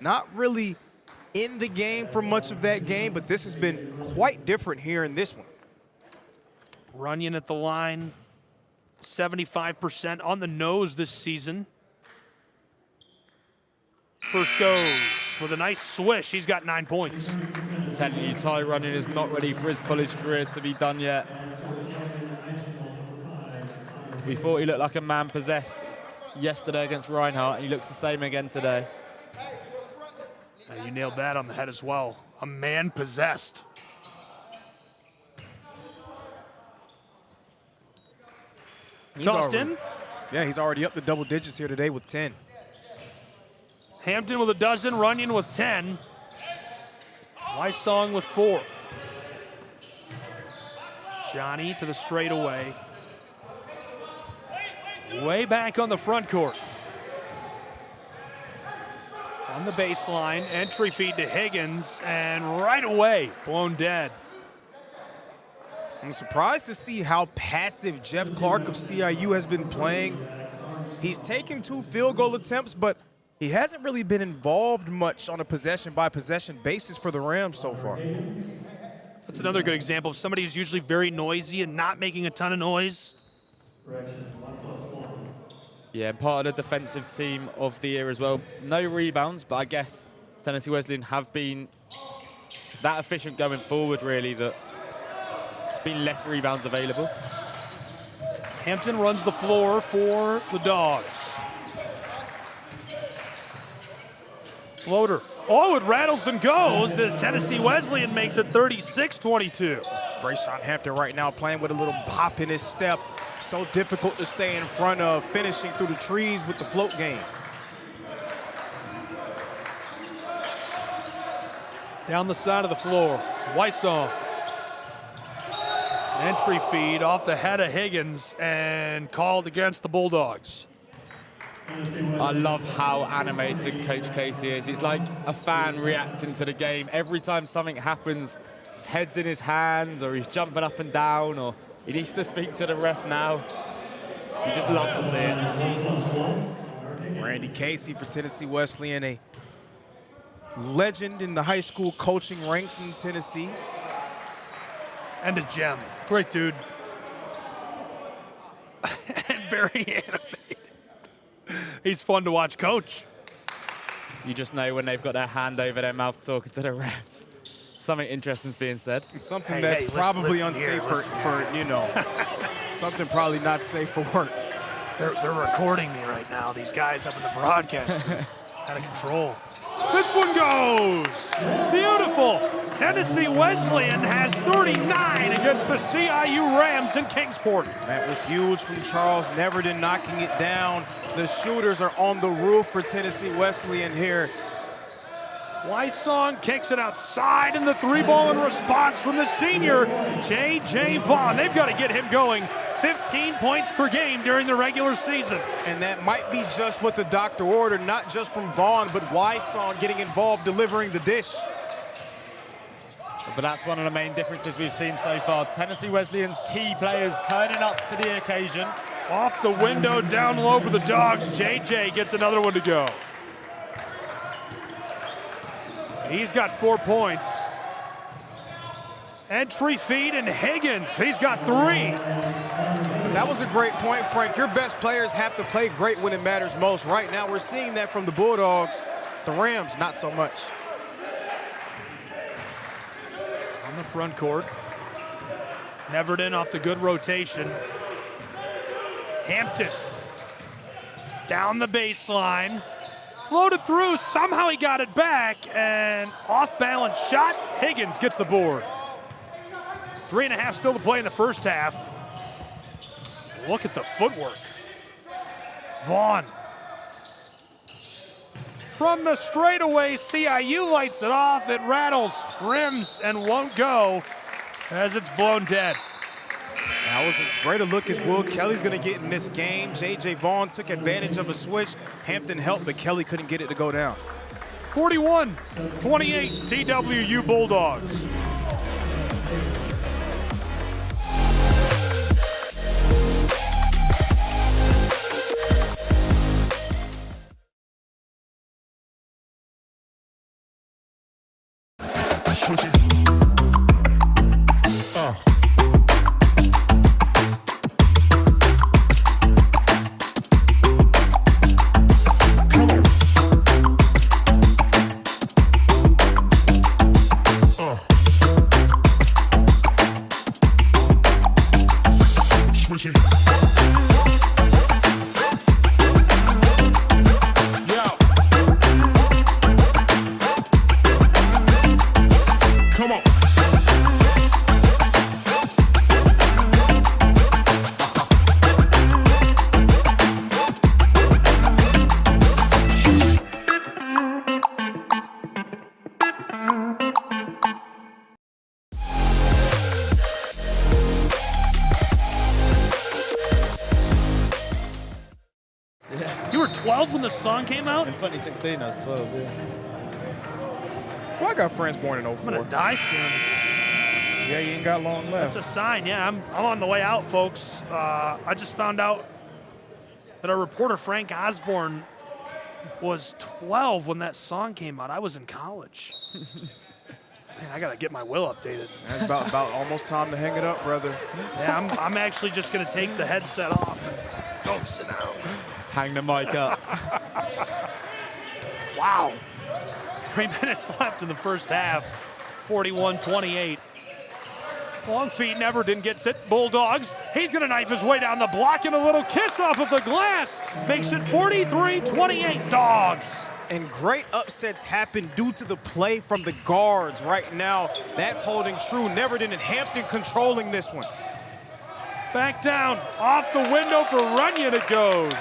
Speaker 10: not really in the game for much of that game, but this has been quite different here in this one.
Speaker 12: Runyon at the line, 75% on the nose this season. First goes with a nice swish. He's got 9 points.
Speaker 11: I'm telling you, Ty Runyon is not ready for his college career to be done yet. We thought he looked like a man possessed yesterday against Reinhardt, and he looks the same again today.
Speaker 12: You nailed that on the head as well. A man possessed. Justin?
Speaker 10: Yeah, he's already up to double digits here today with 10.
Speaker 12: Hampton with a dozen, Runyon with 10. Wysong with 4. Johnny to the straightaway. Way back on the front court. On the baseline, entry feed to Higgins, and right away, blown dead.
Speaker 10: I'm surprised to see how passive Jeff Clark of CIU has been playing. He's taken 2 field goal attempts, but he hasn't really been involved much on a possession-by-possession basis for the Rams so far.
Speaker 12: That's another good example of somebody who's usually very noisy and not making a ton of noise.
Speaker 11: Yeah, part of the defensive team of the year as well. No rebounds, but I guess Tennessee Wesleyan have been that efficient going forward, really, that there's been less rebounds available.
Speaker 12: Hampton runs the floor for the Dogs. Floater. Oh, it rattles and goes as Tennessee Wesleyan makes it 36-22.
Speaker 10: Brayshawn Hampton right now playing with a little pop in his step. So difficult to stay in front of, finishing through the trees with the float game.
Speaker 12: Down the side of the floor, Wysong. Entry feed off the head of Higgins and called against the Bulldogs.
Speaker 11: I love how animated Coach Casey is. He's like a fan reacting to the game. Every time something happens, his head's in his hands, or he's jumping up and down, or he needs to speak to the ref now. You just love to see it.
Speaker 10: Randy Casey for Tennessee Wesleyan, a legend in the high school coaching ranks in Tennessee.
Speaker 12: And a gem. Great dude. And very animated. He's fun to watch coach.
Speaker 11: You just know when they've got their hand over their mouth talking to the refs. Something interesting's being said.
Speaker 10: It's something that's probably unsafe for you know, something probably not safe for work.
Speaker 12: They're recording me right now, these guys up in the broadcast. Out of control. This one goes. Beautiful. Tennessee Wesleyan has 39 against the CIU Rams in Kingsport.
Speaker 10: That was huge from Charles Neverton knocking it down. The shooters are on the roof for Tennessee Wesleyan here.
Speaker 12: Wysong kicks it outside, and the three ball in response from the senior, J.J. Vaughn. They've got to get him going. 15 points per game during the regular season.
Speaker 10: And that might be just what the doctor ordered, not just from Vaughn, but Wysong getting involved, delivering the dish.
Speaker 11: But that's one of the main differences we've seen so far. Tennessee Wesleyan's key players turning up to the occasion.
Speaker 12: Off the window, down low for the Dogs. J.J. gets another one to go. He's got 4 points. Entry feed, and Higgins, he's got 3.
Speaker 10: That was a great point, Frank. Your best players have to play great when it matters most. Right now, we're seeing that from the Bulldogs. The Rams, not so much.
Speaker 12: On the front court. Neverton off the good rotation. Hampton down the baseline. Floated through, somehow he got it back, and off-balance shot. Higgins gets the board. 3.5 still to play in the first half. Look at the footwork. Vaughn. From the straightaway, CIU lights it off. It rattles, rims, and won't go as it's blown dead.
Speaker 10: That was as great a look as Will Kelly's going to get in this game. J.J. Vaughn took advantage of a switch. Hampton helped, but Kelly couldn't get it to go down.
Speaker 12: 41-28 TWU Bulldogs. You were 12 when the song came out?
Speaker 11: In 2016, I was 12, yeah.
Speaker 10: Well, I got friends born in 04.
Speaker 12: I'm gonna die soon.
Speaker 10: Yeah, you ain't got long left.
Speaker 12: That's a sign, yeah. I'm on the way out, folks. I just found out that our reporter, Frank Osborne, was 12 when that song came out. I was in college. Man, I gotta get my will updated.
Speaker 10: It's about almost time to hang it up, brother.
Speaker 12: Yeah, I'm actually just gonna take the headset off and go sit down.
Speaker 11: Hang the mic up.
Speaker 12: Wow. 3 minutes left in the first half. 41-28. Long feet Neverton gets it. Bulldogs. He's going to knife his way down the block, and a little kiss off of the glass makes it 43-28 Dogs.
Speaker 10: And great upsets happen due to the play from the guards right now. That's holding true. Neverton and Hampton controlling this one.
Speaker 12: Back down. Off the window for Runyon it goes.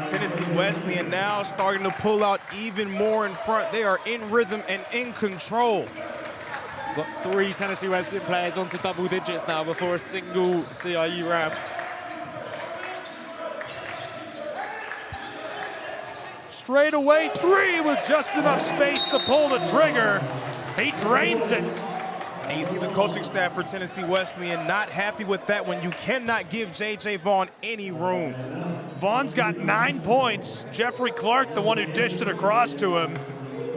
Speaker 10: Tennessee Wesleyan now starting to pull out even more in front. They are in rhythm and in control.
Speaker 11: Got 3 Tennessee Wesleyan players onto double digits now before a single CIU ramp.
Speaker 12: Straight away 3 with just enough space to pull the trigger. He drains it.
Speaker 10: And you see the coaching staff for Tennessee Wesleyan not happy with that one. You cannot give J.J. Vaughn any room.
Speaker 12: Vaughn's got 9 points. Jeffrey Clark, the one who dished it across to him.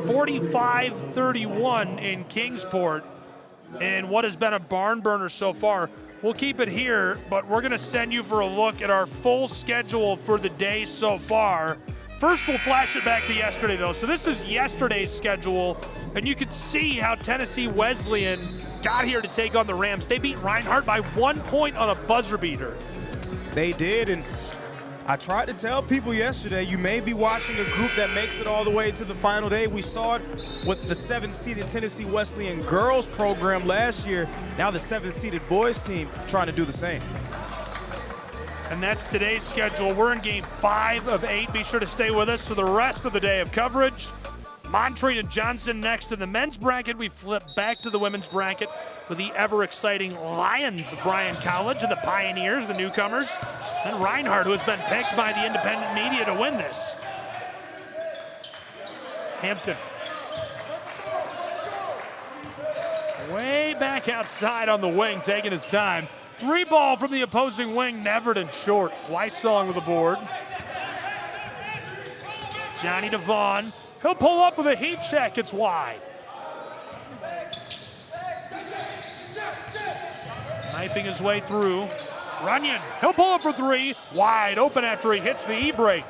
Speaker 12: 45-31 in Kingsport, and what has been a barn burner so far. We'll keep it here, but we're going to send you for a look at our full schedule for the day so far. First, we'll flash it back to yesterday, though. So this is yesterday's schedule, and you can see how Tennessee Wesleyan got here to take on the Rams. They beat Reinhardt by 1 point on a buzzer beater.
Speaker 10: They did, and I tried to tell people yesterday, you may be watching a group that makes it all the way to the final day. We saw it with the 7th-seeded Tennessee Wesleyan girls program last year. Now the 7th-seeded boys team trying to do the same.
Speaker 12: And that's today's schedule. We're in game 5 of 8. Be sure to stay with us for the rest of the day of coverage. Montreat and Johnson next in the men's bracket. We flip back to the women's bracket with the ever-exciting Lions of Bryan College and the Pioneers, the newcomers. And Reinhardt, who has been picked by the independent media to win this. Hampton. Way back outside on the wing, taking his time. 3 ball from the opposing wing, Neverton short. Wysong with the board. Johnny Devon. He'll pull up with a heat check. It's wide. Knifing his way through. Runyon. He'll pull up for 3. Wide open after he hits the E-break.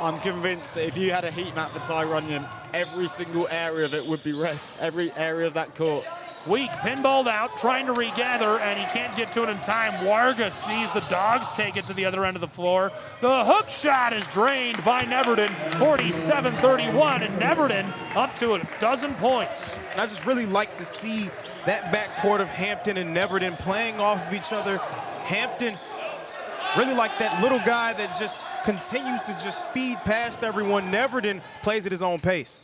Speaker 11: I'm convinced that if you had a heat map for Ty Runyon, every single area of it would be red. Every area of that court.
Speaker 12: Weak, pinballed out, trying to regather, and he can't get to it in time. Warga sees the Dogs take it to the other end of the floor. The hook shot is drained by Neverton, 47-31, and Neverton up to 12 points.
Speaker 10: And I just really like to see that backcourt of Hampton and Neverton playing off of each other. Hampton really like that little guy that just continues to just speed past everyone. Neverton plays at his own pace.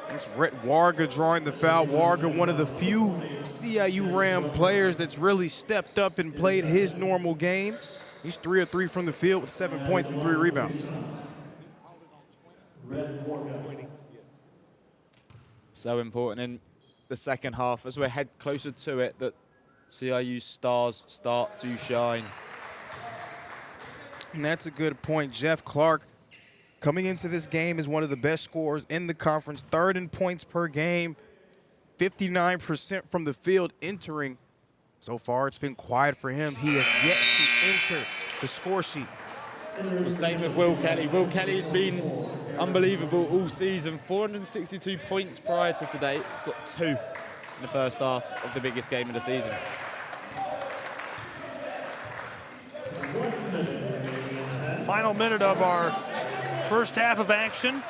Speaker 10: It's Rhett Warga drawing the foul. Warga, one of the few CIU Ram players that's really stepped up and played his normal game. He's 3 of 3 from the field with 7 points and 3 rebounds.
Speaker 11: So important in the second half as we head closer to it that CIU's stars start to shine.
Speaker 10: And that's a good point. Jeff Clark coming into this game is one of the best scorers in the conference, 3rd in points per game, 59% from the field entering. So far, it's been quiet for him. He has yet to enter the score sheet.
Speaker 11: The same with Will Kelly. Will Kelly has been unbelievable all season. 462 points prior to today. He's got 2 in the first half of the biggest game of the season.
Speaker 12: Final minute of our first half of action.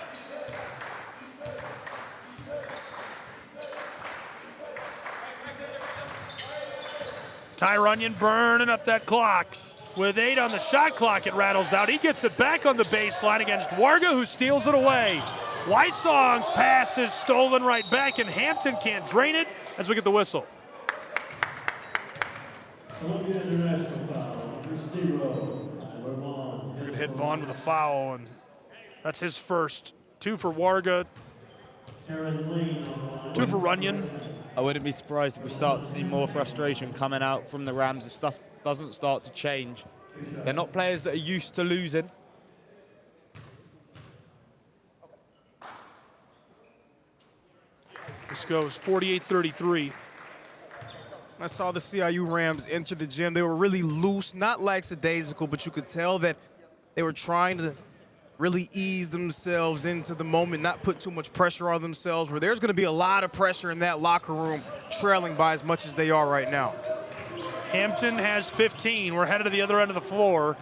Speaker 12: Ty Runyon burning up that clock. With 8 on the shot clock, it rattles out. He gets it back on the baseline against Warga, who steals it away. Wysong's pass is stolen right back, and Hampton can't drain it as we get the whistle. We're going to hit Vaughn with a foul, and that's his first. 2 for Warga, 2 for Runyon.
Speaker 11: I wouldn't be surprised if we start to see more frustration coming out from the Rams if stuff doesn't start to change. They're not players that are used to losing.
Speaker 12: This goes 48-33.
Speaker 10: I saw the CIU Rams enter the gym. They were really loose, not lackadaisical, but you could tell that they were trying to really ease themselves into the moment, not put too much pressure on themselves, where there's going to be a lot of pressure in that locker room, trailing by as much as they are right now.
Speaker 12: Hampton has 15. We're headed to the other end of the floor.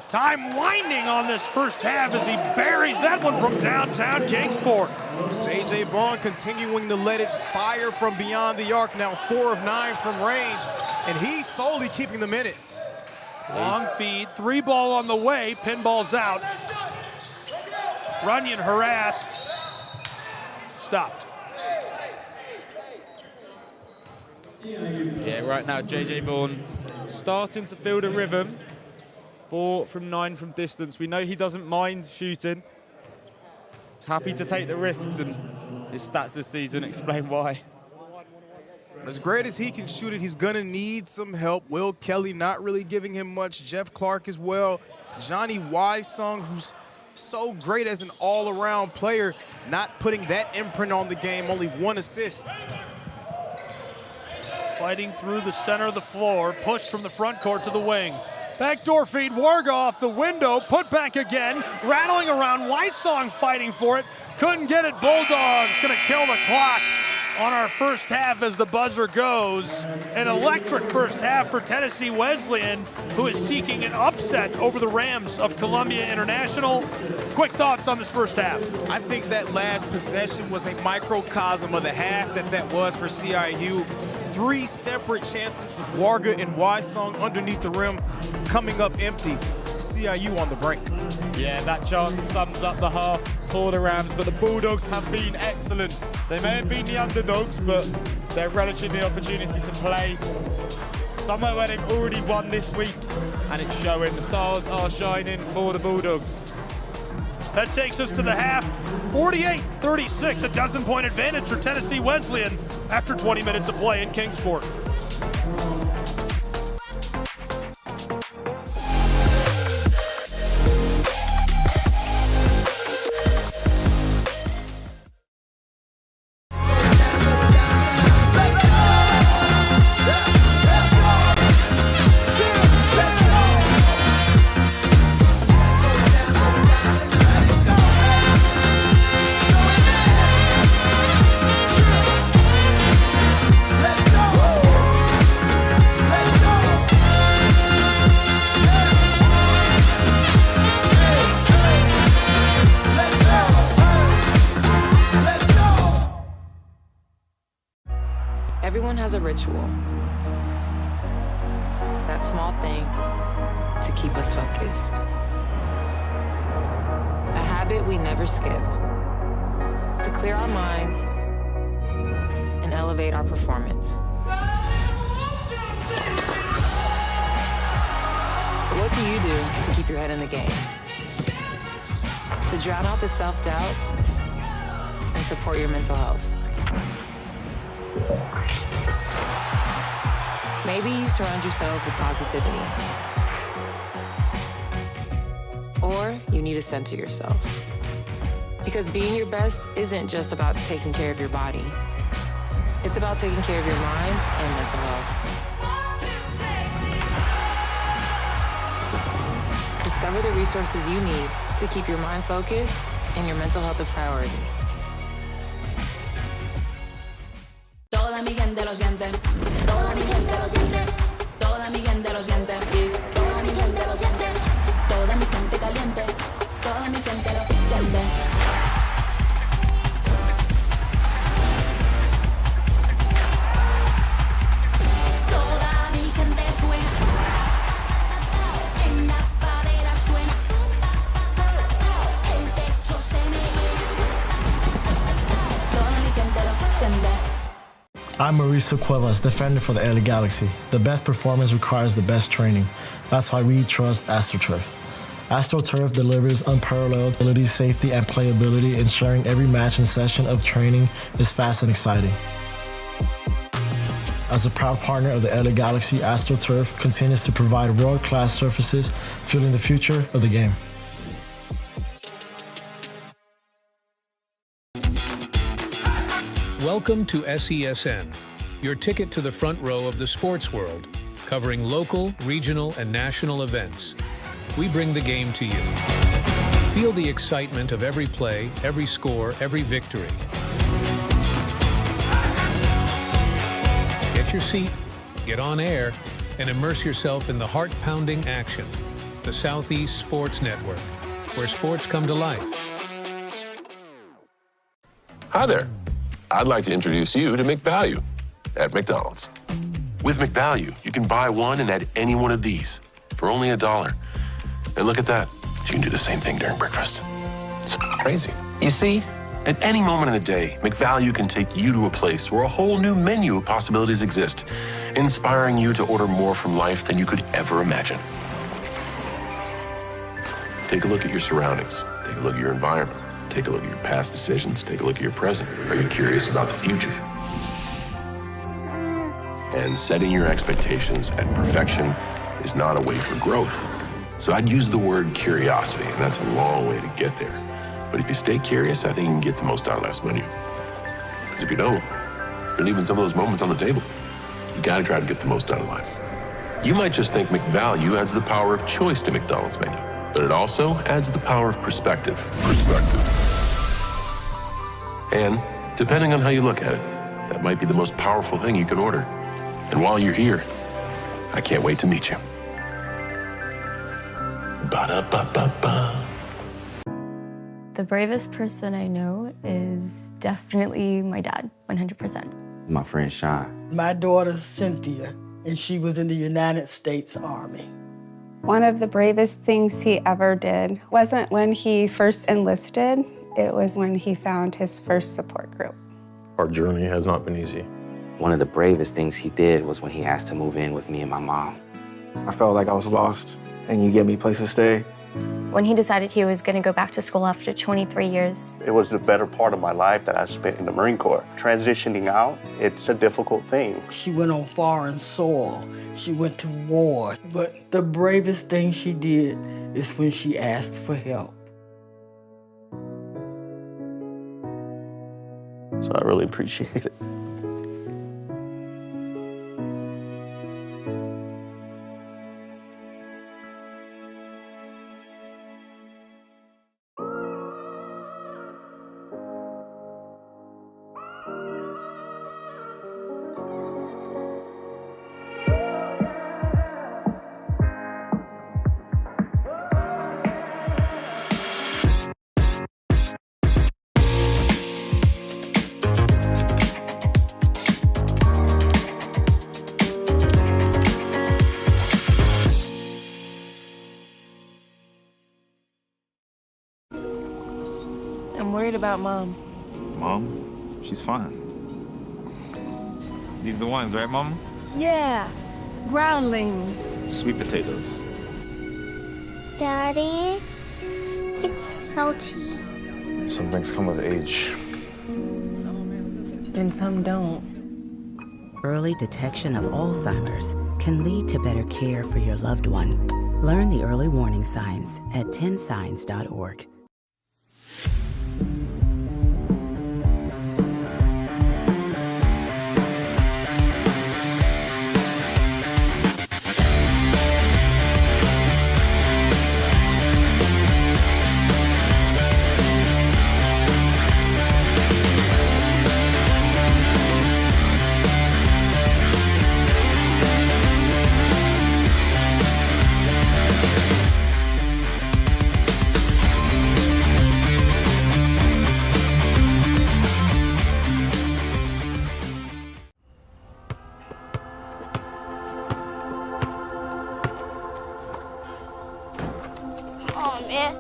Speaker 12: Time winding on this first half as he buries that one from downtown Kingsport.
Speaker 10: J.J. Vaughn continuing to let it fire from beyond the arc, now 4 of 9 from range, and he's solely keeping them in it.
Speaker 12: Long feed, 3 ball on the way, pinball's out. Runyon harassed, stopped.
Speaker 11: Yeah, right now J.J. Vaughn starting to feel the rhythm. 4 from 9 from distance. We know he doesn't mind shooting. He's happy to take the risks, and his stats this season explain why.
Speaker 10: As great as he can shoot it, he's gonna need some help. Will Kelly not really giving him much. Jeff Clark as well. Johnny Wysong, who's so great as an all-around player, not putting that imprint on the game, only 1 assist.
Speaker 12: fighting through the center of the floor, pushed from the front court to the wing. Backdoor feed, Warga off the window, put back again, rattling around, Wysong fighting for it, couldn't get it, Bulldogs gonna kill the clock on our first half as the buzzer goes. An electric first half for Tennessee Wesleyan, who is seeking an upset over the Rams of Columbia International. Quick thoughts on this first half.
Speaker 10: I think that last possession was a microcosm of the half that was for CIU. 3 separate chances with Warga and Wysong underneath the rim, coming up empty. CIU on the brink.
Speaker 11: Yeah, that chance sums up the half for the Rams, but the Bulldogs have been excellent. They may have been the underdogs, but they're relishing the opportunity to play somewhere where they've already won this week, and it's showing. The stars are shining for the Bulldogs.
Speaker 12: That takes us to the half. 48-36, a dozen-point advantage for Tennessee Wesleyan after 20 minutes of play in Kingsport.
Speaker 14: Everyone has a ritual. That small thing to keep us focused. A habit we never skip. To clear our minds and elevate our performance. But what do you do to keep your head in the game? To drown out the self-doubt and support your mental health. Maybe you surround yourself with positivity. Or you need to center yourself. Because being your best isn't just about taking care of your body. It's about taking care of your mind and mental health. Discover the resources you need to keep your mind focused and your mental health a priority.
Speaker 15: Toda mi gente lo siente, toda mi gente lo siente, toda mi gente lo siente, toda mi gente lo siente, toda mi gente caliente, toda mi gente lo siente. Toda mi gente suena, en la favela suena, el techo se me llena, toda mi gente lo siente.
Speaker 16: I'm Mauricio Cuevas, defender for the LA Galaxy. The best performance requires the best training. That's why we trust AstroTurf. AstroTurf delivers unparalleled ability, safety, and playability, ensuring every match and session of training is fast and exciting. As a proud partner of the LA Galaxy, AstroTurf continues to provide world-class surfaces, fueling the future of the game.
Speaker 17: Welcome to SESN, your ticket to the front row of the sports world, covering local, regional, and national events. We bring the game to you. Feel the excitement of every play, every score, every victory. Get your seat, get on air, and immerse yourself in the heart-pounding action. The Southeast Sports Network, where sports come to life.
Speaker 18: Hi there. I'd like to introduce you to McValue at McDonald's. With McValue, you can buy one and add any one of these for only $1. And look at that. You can do the same thing during breakfast. It's crazy. You see, at any moment in the day, McValue can take you to a place where a whole new menu of possibilities exist, inspiring you to order more from life than you could ever imagine. Take a look at your surroundings. Take a look at your environment. Take a look at your past decisions. Take a look at your present. Are you curious about the future? And setting your expectations at perfection is not a way for growth. So I'd use the word curiosity, and that's a long way to get there. But if you stay curious, I think you can get the most out of last menu. Because if you don't, you're leaving some of those moments on the table. you gotta try to get the most out of life. You might just think McValue adds the power of choice to McDonald's menu, but it also adds the power of perspective. And depending on how you look at it, that might be the most powerful thing you can order. And while you're here, I can't wait to meet you. Ba-da-ba-ba-ba.
Speaker 19: The bravest person I know is definitely my dad, 100%.
Speaker 20: My friend Sean.
Speaker 21: My daughter Cynthia, and she was in the United States Army.
Speaker 22: One of the bravest things he ever did wasn't when he first enlisted, it was when he found his first support group.
Speaker 23: Our journey has not been easy.
Speaker 20: One of the bravest things he did was when he asked to move in with me and my mom.
Speaker 24: I felt like I was lost, and you gave me a place to stay.
Speaker 19: When he decided he was going to go back to school after 23 years.
Speaker 25: It was the better part of my life that I spent in the Marine Corps. Transitioning out, it's a difficult thing.
Speaker 21: She went on foreign soil. She went to war. But the bravest thing she did is when she asked for help.
Speaker 24: So I really appreciate it.
Speaker 19: I'm worried about Mom.
Speaker 26: Mom? She's fine. These are the ones, right, Mom?
Speaker 19: Yeah, groundlings.
Speaker 26: Sweet potatoes.
Speaker 27: Daddy, it's salty.
Speaker 26: Some things come with age.
Speaker 28: And some don't. Early detection of Alzheimer's can lead to better care for your loved one. Learn the early warning signs at 10signs.org.
Speaker 27: Oh, man.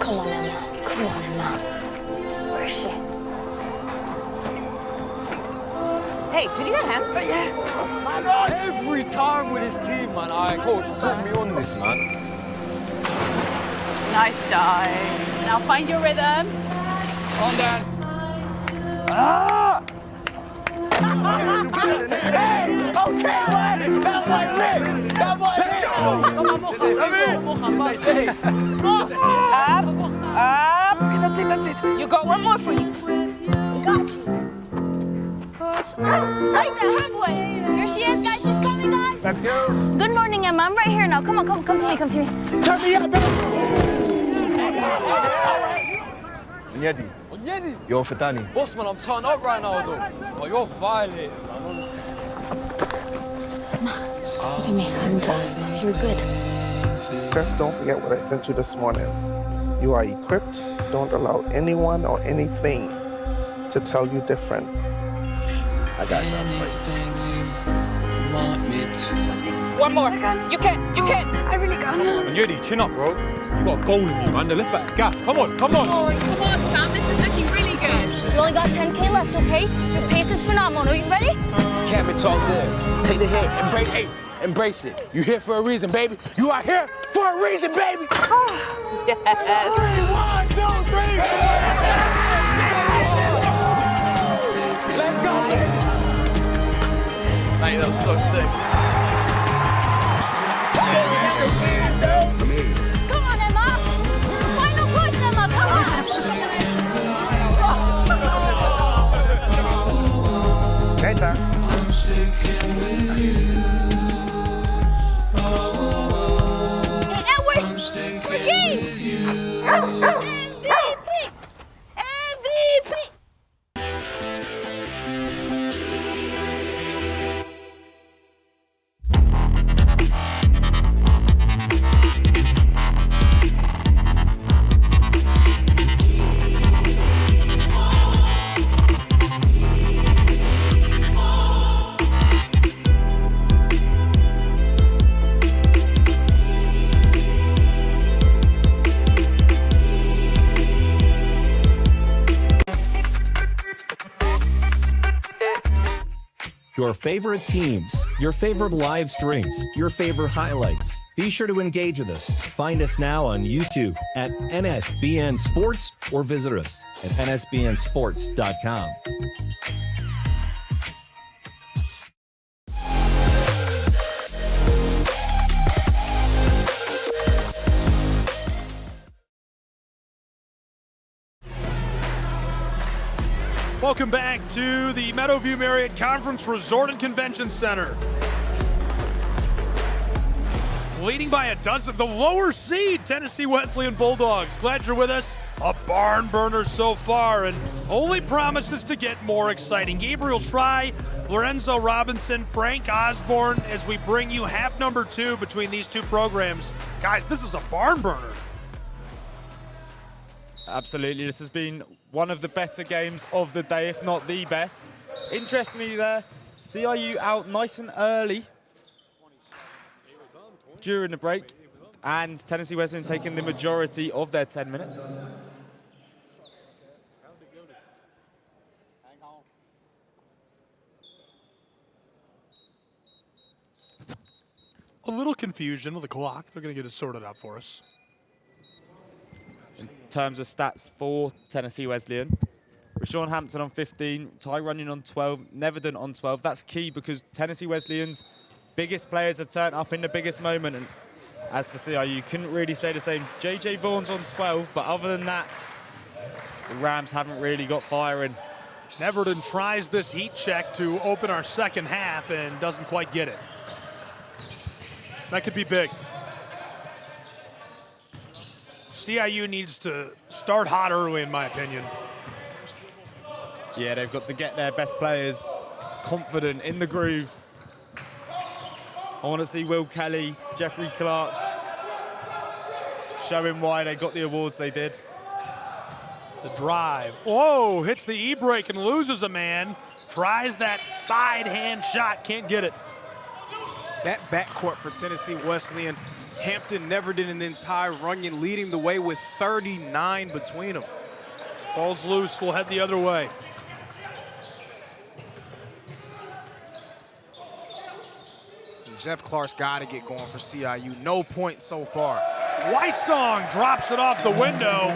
Speaker 27: Come on, Emma. Come on, Emma. Where is she?
Speaker 29: Hey, do you need a hand?
Speaker 30: Yeah. My God. Every time with his team, man. Coach, put me on this, man.
Speaker 29: Nice dive. Now find your rhythm.
Speaker 30: On, Dan. Ah! Hey! Okay, man! That boy lit! That boy lit!
Speaker 29: Up, up. That's it. You got one more for you.
Speaker 27: Got you. Like the headway. Here she is, guys. She's coming, guys.
Speaker 30: Let's go.
Speaker 19: Good morning, Emma. I'm right here now. Come on, come to me.
Speaker 30: Turn me up, baby.
Speaker 24: Onyedi. You're Fatani.
Speaker 30: Boss, man, I'm turned up right now, though. Oh, you're violating, man. Honestly.
Speaker 19: Give me a hand. You're good.
Speaker 31: Just don't forget what I sent you this morning. You are equipped. Don't allow anyone or anything to tell you different.
Speaker 30: I got something for you.
Speaker 29: One more. You can.
Speaker 19: I really got it.
Speaker 26: Onyedi, chin up, bro. You got a goal in you, man. The left back's gas. Come on.
Speaker 29: Come on, Sam. This is looking really good.
Speaker 19: You only got 10K left, okay? Your pace is phenomenal. Are you ready?
Speaker 30: Camp, it's all good. Take the hit. Embrace it. You here for a reason, baby. You are here for a reason, baby.
Speaker 29: Yes.
Speaker 30: 3, 1, 2, 3. Let's go, baby. Mate, that was so sick.
Speaker 19: Come on, Emma. Final push, Emma. Come on.
Speaker 1: Your favorite teams, your favorite live streams, your favorite highlights. Be sure to engage with us. Find us now on YouTube at NSBN Sports or visit us at nsbnsports.com.
Speaker 12: Welcome back to the Meadowview Marriott Conference Resort and Convention Center. Leading by a dozen, the lower seed Tennessee Wesleyan Bulldogs. Glad you're with us. A barn burner so far and only promises to get more exciting. Gabriel Schrei, Lorenzo Robinson, Frank Osborne as we bring you half number 2 between these two programs. Guys, this is a barn burner.
Speaker 11: Absolutely, this has been one of the better games of the day, if not the best. Interestingly there, CIU out nice and early during the break, and Tennessee Wesleyan taking the majority of their 10 minutes.
Speaker 12: A little confusion with the clock. They're going to get it sorted out for us.
Speaker 11: In terms of stats for Tennessee Wesleyan, Rashawn Hampton on 15, Ty Runyon on 12, Neverton on 12. That's key because Tennessee Wesleyan's biggest players have turned up in the biggest moment. And as for CIU, couldn't really say the same. JJ Vaughan's on 12, but other than that, the Rams haven't really got firing.
Speaker 12: Neverton tries this heat check to open our second half and doesn't quite get it. That could be big. CIU needs to start hot early, in my opinion.
Speaker 11: Yeah, they've got to get their best players confident in the groove. I want to see Will Kelly, Jeffrey Clark showing why they got the awards they did.
Speaker 12: The drive. Whoa, hits the E-brake and loses a man. Tries that side hand shot, can't get it.
Speaker 2: That backcourt for Tennessee Wesleyan, Hampton, Neverton, and then Ty Runyon leading the way with 39 between them.
Speaker 12: Ball's loose, we'll head the other way.
Speaker 2: Jeff Clark's got to get going for CIU. No points so far.
Speaker 12: Wysong drops it off the window.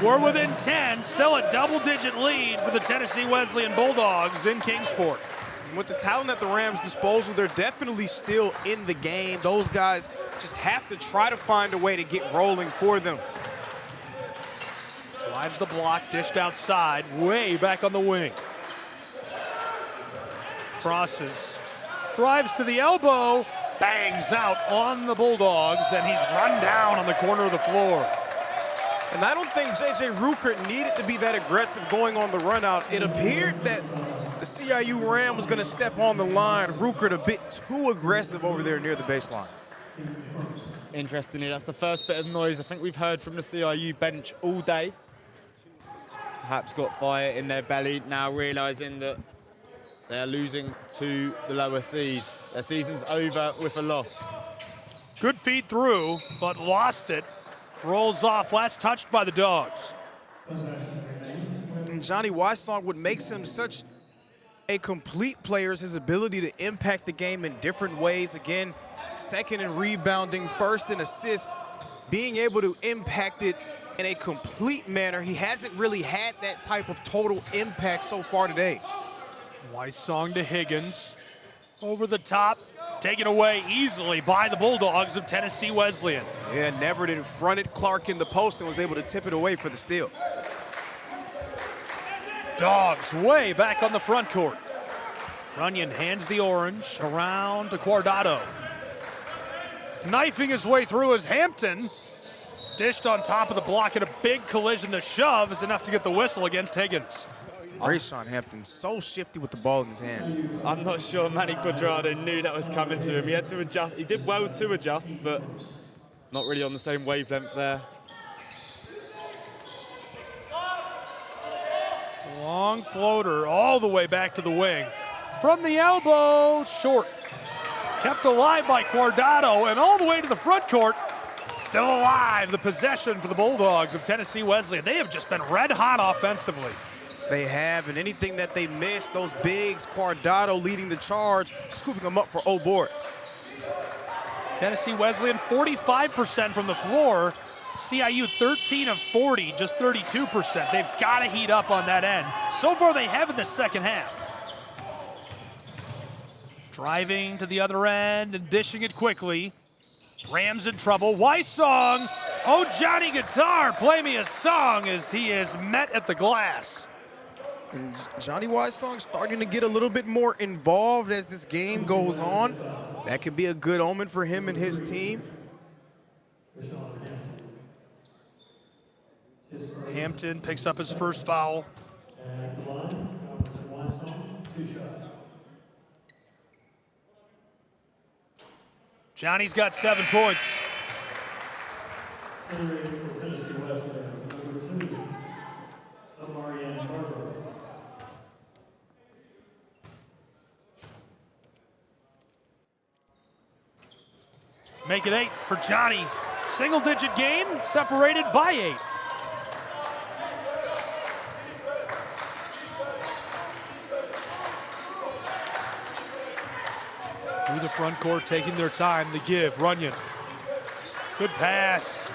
Speaker 12: We're within 10, still a double-digit lead for the Tennessee Wesleyan Bulldogs in Kingsport.
Speaker 2: With the talent at the Rams' disposal, they're definitely still in the game. Those guys just have to try to find a way to get rolling for them.
Speaker 12: Drives the block, dished outside, way back on the wing. Crosses, drives to the elbow, bangs out on the Bulldogs, and he's run down on the corner of the floor.
Speaker 2: And I don't think J.J. Ruckert needed to be that aggressive going on the run out. It appeared that the CIU Ram was going to step on the line. Ruckert a bit too aggressive over there near the baseline.
Speaker 11: Interestingly, that's the first bit of noise I think we've heard from the CIU bench all day. Perhaps got fire in their belly, now realizing that they're losing to the lower seed. Their season's over with a loss.
Speaker 12: Good feed through, but lost it. Rolls off, last touched by the Dogs.
Speaker 2: And Johnny Wysong, what makes him such a complete player is his ability to impact the game in different ways. Again, second in rebounding, first in assists, being able to impact it in a complete manner. He hasn't really had that type of total impact so far today.
Speaker 12: Wysong to Higgins, over the top, taken away easily by the Bulldogs of Tennessee Wesleyan.
Speaker 2: Yeah, Neverton fronted Clark in the post and was able to tip it away for the steal.
Speaker 12: Dogs way back on the front court. Runyon hands the orange around to Guardado. Knifing his way through is Hampton. Dished on top of the block, and a big collision. The shove is enough to get the whistle against Higgins.
Speaker 2: Rayshawn Hampton, so shifty with the ball in his hands.
Speaker 11: I'm not sure Manny Cuadrado knew that was coming to him. He had to adjust. He did well to adjust, but not really on the same wavelength there.
Speaker 12: Long floater all the way back to the wing. From the elbow, short. Kept alive by Cuadrado, and all the way to the front court. Still alive, the possession for the Bulldogs of Tennessee Wesleyan. They have just been red hot offensively.
Speaker 2: They have, and anything that they missed, those bigs, Cuadrado leading the charge, scooping them up for old boards.
Speaker 12: Tennessee Wesleyan, 45% from the floor. CIU, 13 of 40, just 32%. They've got to heat up on that end. So far, they have in the second half. Driving to the other end and dishing it quickly. Rams in trouble. Wysong. Oh, Johnny Guitar, play me a song as he is met at the glass.
Speaker 2: And Johnny Wysong starting to get a little bit more involved as this game goes on. That could be a good omen for him and his team.
Speaker 12: Hampton picks up his first foul. Johnny's got 7 points. Make it 8 for Johnny. Single-digit game, separated by 8. Through the front court, taking their time. The give, Runyon. Good pass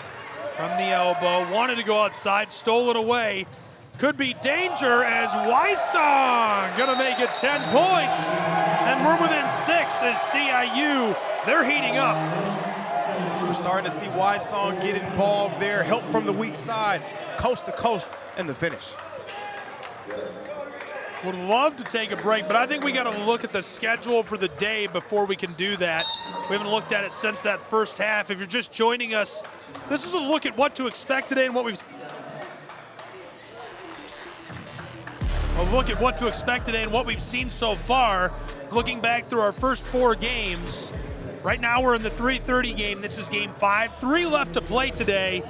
Speaker 12: from the elbow. Wanted to go outside, stole it away. Could be danger as Wysong gonna make it 10 points. And we're within 6 as CIU, they're heating up.
Speaker 2: We're starting to see Wysong get involved there. Help from the weak side, coast to coast, and the finish.
Speaker 12: Would love to take a break, but I think we got to look at the schedule for the day before we can do that. We haven't looked at it since that first half. If you're just joining us, this is a look at what to expect today and what we've seen so far. Looking back through our first 4 games, right now we're in the 3:30 game. This is game 5. 3 left to play today.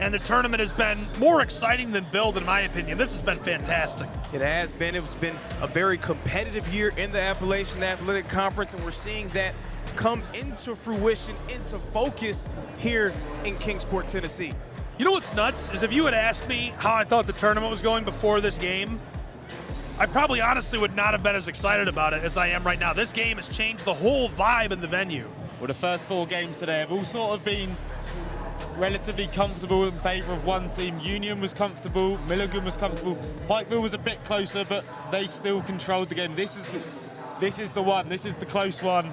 Speaker 12: And the tournament has been more exciting than billed, in my opinion. This has been fantastic.
Speaker 2: It has been. It's been a very competitive year in the Appalachian Athletic Conference, and we're seeing that come into fruition, into focus here in Kingsport, Tennessee.
Speaker 12: You know what's nuts is if you had asked me how I thought the tournament was going before this game, I probably honestly would not have been as excited about it as I am right now. This game has changed the whole vibe in the venue.
Speaker 11: Well, the first 4 games today have all sort of been relatively comfortable in favor of one team. Union was comfortable, Milligan was comfortable, Pikeville was a bit closer, but they still controlled the game. This is the one, this is the close one.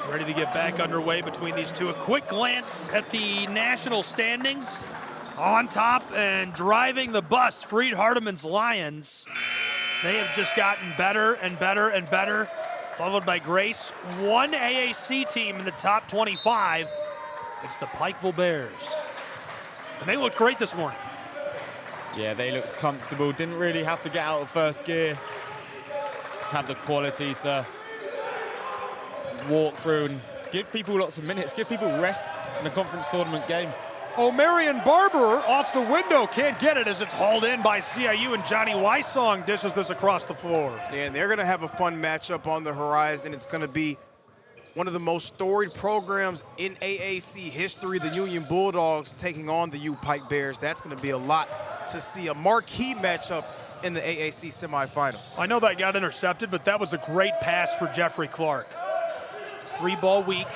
Speaker 12: Ready to get back underway between these two. A quick glance at the national standings. On top and driving the bus, Freed Hardeman's Lions. They have just gotten better and better and better, followed by Grace. One AAC team in the top 25. It's the Pikeville Bears. And they looked great this morning.
Speaker 11: Yeah, they looked comfortable. Didn't really have to get out of first gear. Have the quality to walk through and give people lots of minutes, give people rest in a conference tournament game.
Speaker 12: O'Marion Barber off the window, can't get it as it's hauled in by CIU, and Johnny Wysong dishes this across the floor.
Speaker 2: Yeah, and they're going to have a fun matchup on the horizon. It's going to be one of the most storied programs in AAC history, the Union Bulldogs taking on the U Pike Bears. That's going to be a lot to see, a marquee matchup in the AAC semifinal.
Speaker 12: I know that got intercepted, but that was a great pass for Jeffrey Clark. 3-ball week.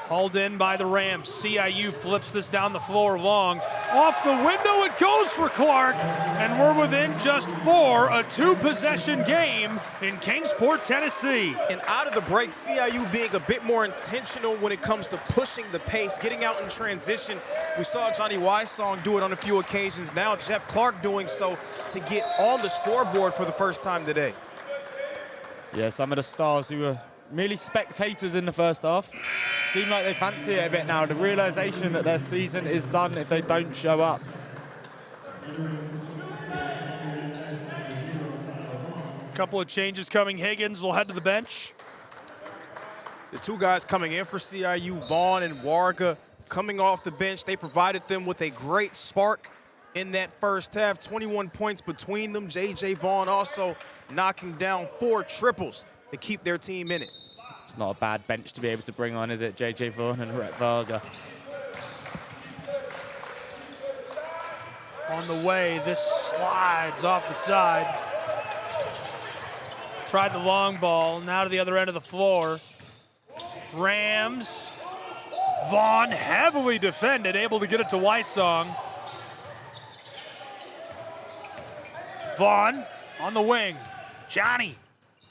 Speaker 12: Hauled in by the Rams. CIU flips this down the floor long. Off the window it goes for Clark, and we're within just 4, a 2-possession game in Kingsport, Tennessee.
Speaker 2: And out of the break, CIU being a bit more intentional when it comes to pushing the pace, getting out in transition. We saw Johnny Wysong do it on a few occasions. Now Jeff Clark doing so to get on the scoreboard for the first time today.
Speaker 11: Yeah, some of the stars who were merely spectators in the first half seem like they fancy it a bit now. The realization that their season is done if they don't show up.
Speaker 12: Couple of changes coming. Higgins will head to the bench.
Speaker 2: The two guys coming in for CIU, Vaughn and Warga, coming off the bench. They provided them with a great spark in that first half. 21 points between them. J.J. Vaughn also knocking down 4 triples to keep their team in it.
Speaker 11: It's not a bad bench to be able to bring on, is it? J.J. Vaughn and Rhett Varga.
Speaker 12: On the way, this slides off the side. Tried the long ball, now to the other end of the floor. Rams. Vaughn heavily defended, able to get it to Wysong. Vaughn on the wing. Johnny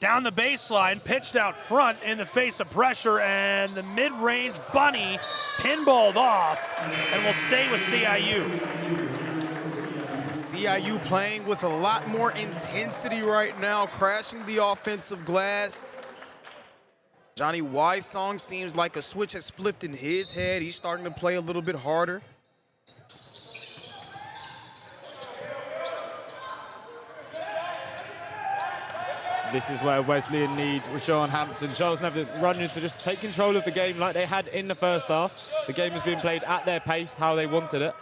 Speaker 12: down the baseline, pitched out front in the face of pressure, and the mid-range bunny pinballed off and will stay with CIU.
Speaker 2: CIU playing with a lot more intensity right now, crashing the offensive glass. Johnny Wysong seems like a switch has flipped in his head. He's starting to play a little bit harder.
Speaker 11: This is where Wesleyan need Rashawn Hampton, Charles Neville running to just take control of the game like they had in the first half. The game has been played at their pace, how they wanted it.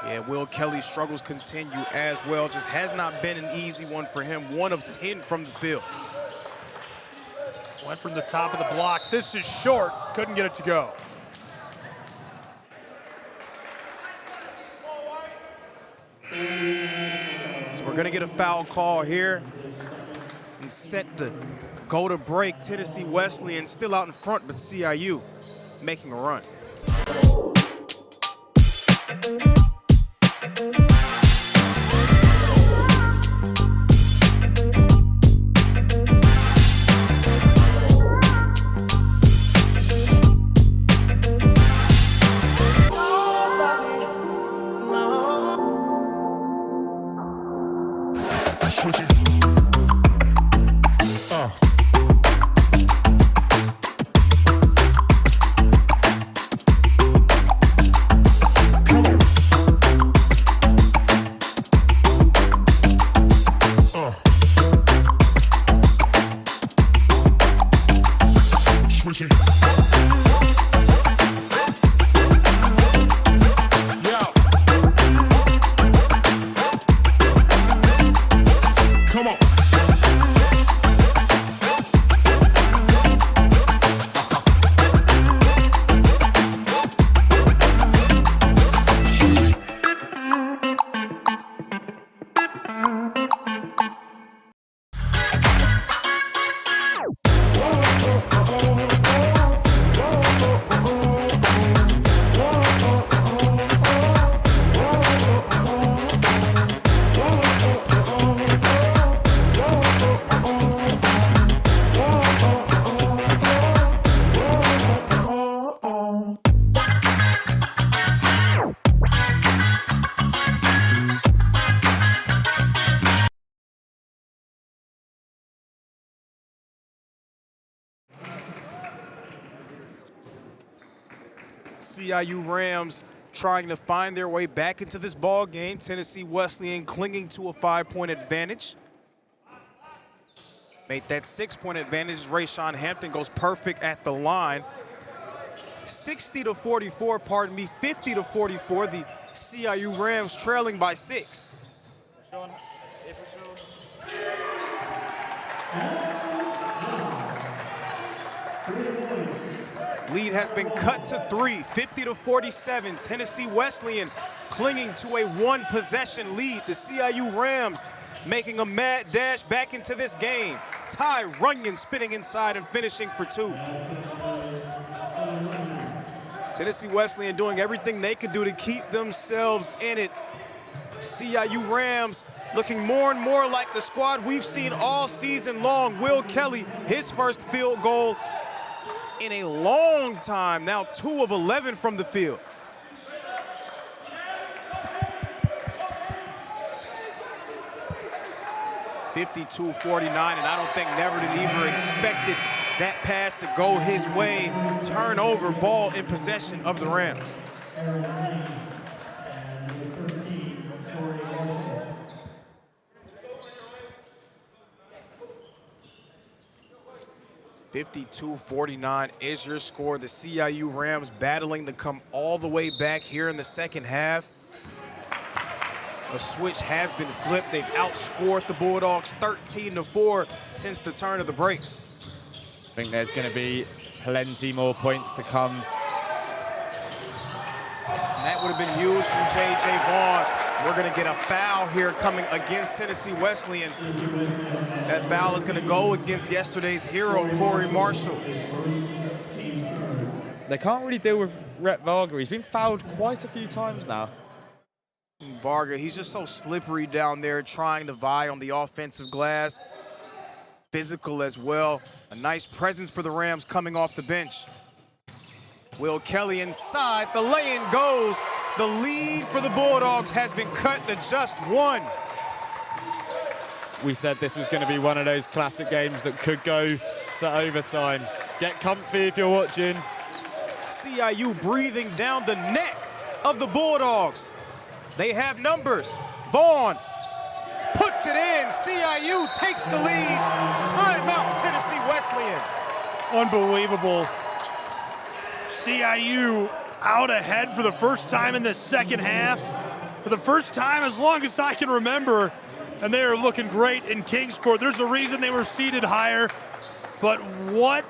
Speaker 2: Yeah, Will Kelly's struggles continue as well. Just has not been an easy one for him. 1 of 10 from the field.
Speaker 12: Went from the top of the block. This is short, couldn't get it to go.
Speaker 2: So we're gonna get a foul call here. And set to go to break. Tennessee Wesleyan still out in front, but CIU making a run. CIU Rams trying to find their way back into this ball game. Tennessee Wesleyan clinging to a 5-point advantage. Made that 6-point advantage. Rashawn Hampton goes perfect at the line. 60-44, pardon me, 50-44. The CIU Rams trailing by 6. Lead has been cut to 3, 50-47. Tennessee Wesleyan clinging to a 1-possession lead. The CIU Rams making a mad dash back into this game. Ty Runyon spinning inside and finishing for 2. Tennessee Wesleyan doing everything they could do to keep themselves in it. CIU Rams looking more and more like the squad we've seen all season long. Will Kelly, his first field goal in a long time, now 2 of 11 from the field. (52-49), and I don't think Never Did Never expected that pass to go his way. Turnover, ball in possession of the Rams. (52-49) is your score. The CIU Rams battling to come all the way back here in the second half. A switch has been flipped. They've outscored the Bulldogs 13-4 since the turn of the break.
Speaker 11: I think there's going to be plenty more points to come.
Speaker 2: And that would have been huge from J.J. Vaughn. We're going to get a foul here coming against Tennessee Wesleyan. That foul is going to go against yesterday's hero, Corey Marshall.
Speaker 11: They can't really deal with Rhett Varga. He's been fouled quite a few times now.
Speaker 2: Varga, he's just so slippery down there trying to vie on the offensive glass. Physical as well. A nice presence for the Rams coming off the bench. Will Kelly inside, the lay-in goes. The lead for the Bulldogs has been cut to just 1.
Speaker 11: We said this was going to be one of those classic games that could go to overtime. Get comfy if you're watching.
Speaker 2: CIU breathing down the neck of the Bulldogs. They have numbers. Vaughn puts it in. CIU takes the lead. Timeout, Tennessee Wesleyan.
Speaker 12: Unbelievable. CIU out ahead for the first time in the second half. For the first time as long as I can remember. And they are looking great in Kingsport. There's a reason they were seated higher. But what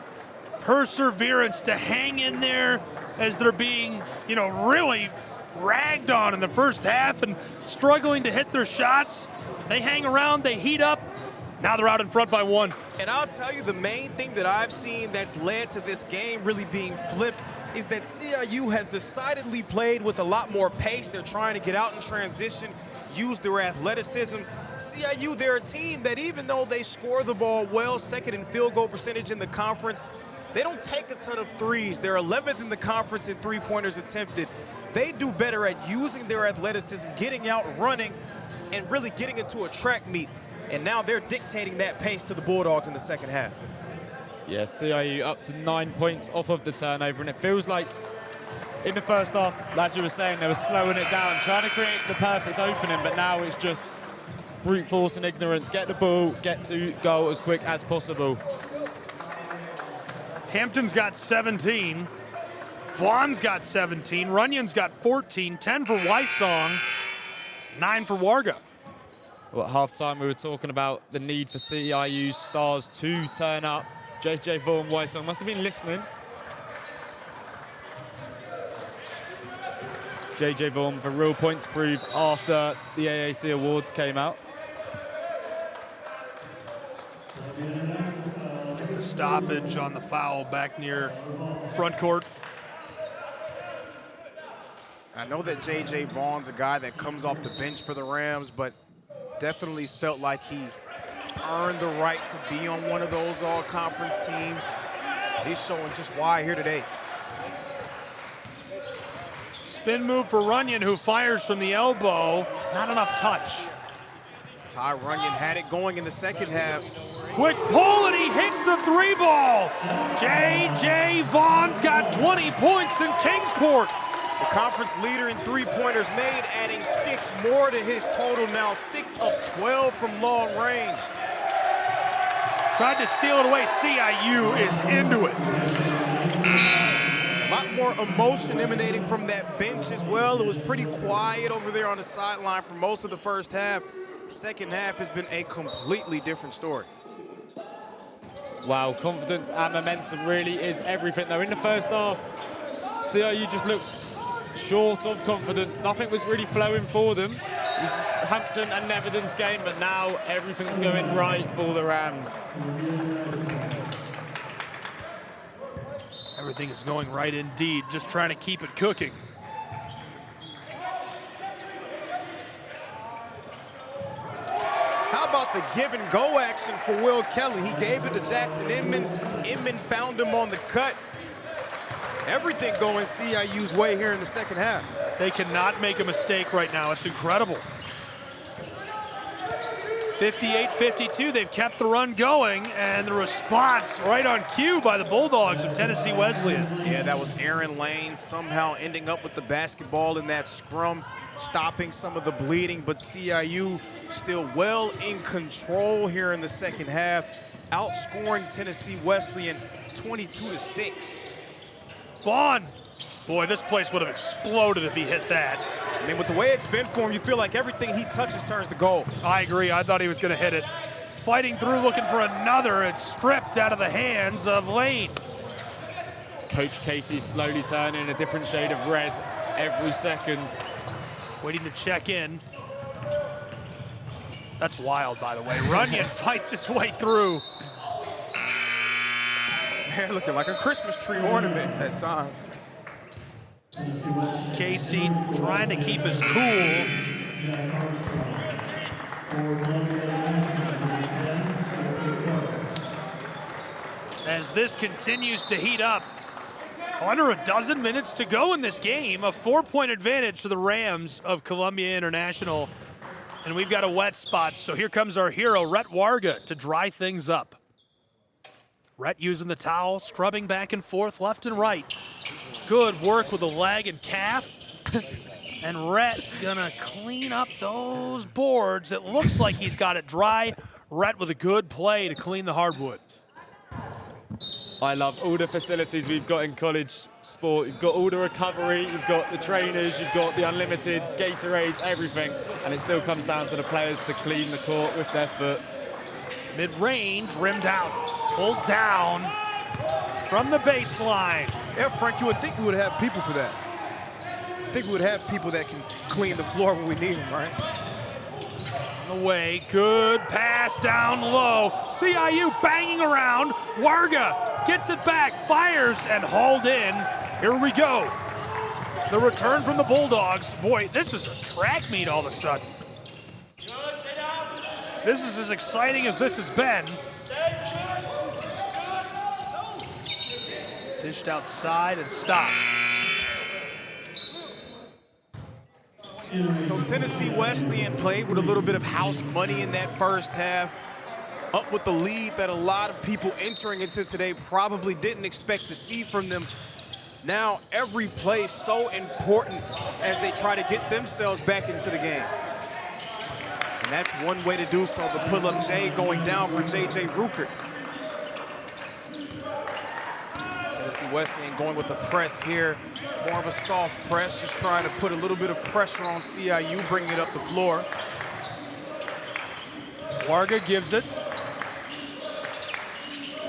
Speaker 12: perseverance to hang in there as they're being, really ragged on in the first half and struggling to hit their shots. They hang around, they heat up. Now they're out in front by 1.
Speaker 2: And I'll tell you, the main thing that I've seen that's led to this game really being flipped is that CIU has decidedly played with a lot more pace. They're trying to get out in transition, use their athleticism. CIU, they're a team that even though they score the ball well, second in field goal percentage in the conference, they don't take a ton of threes. They're 11th in the conference in three-pointers attempted. They do better at using their athleticism, getting out, running, and really getting into a track meet. And now they're dictating that pace to the Bulldogs in the second half.
Speaker 11: Yeah, CIU up to 9 points off of the turnover, and it feels like in the first half, as you were saying, they were slowing it down, trying to create the perfect opening, but now it's just brute force and ignorance. Get the ball, get to goal as quick as possible.
Speaker 12: Hampton's got 17. Vaughn's got 17. Runyon's got 14. 10 for Wysong. 9 for Warga.
Speaker 11: Well, at halftime, we were talking about the need for CIU's stars to turn up. JJ Vaughan, Wysong must have been listening. JJ Vaughan for real point to prove after the AAC awards came out.
Speaker 12: Stoppage on the foul back near front court.
Speaker 2: I know that J.J. Vaughn's a guy that comes off the bench for the Rams, but definitely felt like he earned the right to be on one of those all-conference teams. He's showing just why here today.
Speaker 12: Spin move for Runyon, who fires from the elbow. Not enough touch.
Speaker 2: Ty Runyon had it going in the second half.
Speaker 12: Quick pull, and he hits the 3-ball. J.J. Vaughn's got 20 points in Kingsport.
Speaker 2: The conference leader in three-pointers made, adding 6 more to his total now, 6 of 12 from long range.
Speaker 12: Tried to steal it away. CIU is into it.
Speaker 2: A lot more emotion emanating from that bench as well. It was pretty quiet over there on the sideline for most of the first half. Second half has been a completely different story.
Speaker 11: Wow, confidence and momentum really is everything, though. In the first half, CIU just looked short of confidence. Nothing was really flowing for them. It was Hampton and Netherden's game, but now everything's going right for the Rams.
Speaker 12: Everything is going right indeed, just trying to keep it cooking.
Speaker 2: How about the give and go action for Will Kelly? He gave it to Jackson Inman. Inman found him on the cut. Everything going CIU's way here in the second half.
Speaker 12: They cannot make a mistake right now. It's incredible. 58-52, they've kept the run going, and the response right on cue by the Bulldogs of Tennessee Wesleyan.
Speaker 2: Yeah, that was Aaron Lane somehow ending up with the basketball in that scrum, stopping some of the bleeding, but CIU still well in control here in the second half, outscoring Tennessee Wesleyan 22-6.
Speaker 12: Vaughn, boy, this place would have exploded if he hit that.
Speaker 2: I mean, with the way it's been for him, you feel like everything he touches turns to gold.
Speaker 12: I agree. I thought he was going to hit it. Fighting through, looking for another. It's stripped out of the hands of Lane.
Speaker 11: Coach Casey slowly turning a different shade of red every second.
Speaker 12: Waiting to check in. That's wild, by the way. Runyon fights his way through.
Speaker 2: Man, looking like a Christmas tree ornament at times.
Speaker 12: Casey trying to keep his cool. As this continues to heat up, under a dozen minutes to go in this game, a 4-point advantage to the Rams of Columbia International. And we've got a wet spot, so here comes our hero, Rhett Warga, to dry things up. Rhett using the towel, scrubbing back and forth, left and right. Good work with the leg and calf. And Rhett gonna clean up those boards. It looks like he's got it dry. Rhett with a good play to clean the hardwood.
Speaker 11: I love all the facilities we've got in college sport. You've got all the recovery, you've got the trainers, you've got the unlimited Gatorades, everything. And it still comes down to the players to clean the court with their foot.
Speaker 12: Mid-range, rimmed out, pulled down from the baseline.
Speaker 2: Yeah, Frank, you would think we would have people for that. I think we would have people that can clean the floor when we need them, right?
Speaker 12: Away, good pass down low. CIU banging around. Warga gets it back, fires, and hauled in. Here we go. The return from the Bulldogs. Boy, this is a track meet all of a sudden. This is as exciting as this has been. Dished outside and stopped.
Speaker 2: So Tennessee Wesleyan played with a little bit of house money in that first half, up with the lead that a lot of people entering into today probably didn't expect to see from them. Now every play is so important as they try to get themselves back into the game. And that's one way to do so, the pull-up J going down for J.J. Ruckert. Tennessee Wesleyan going with a press here, more of a soft press, just trying to put a little bit of pressure on CIU, bringing it up the floor.
Speaker 12: Warga gives it.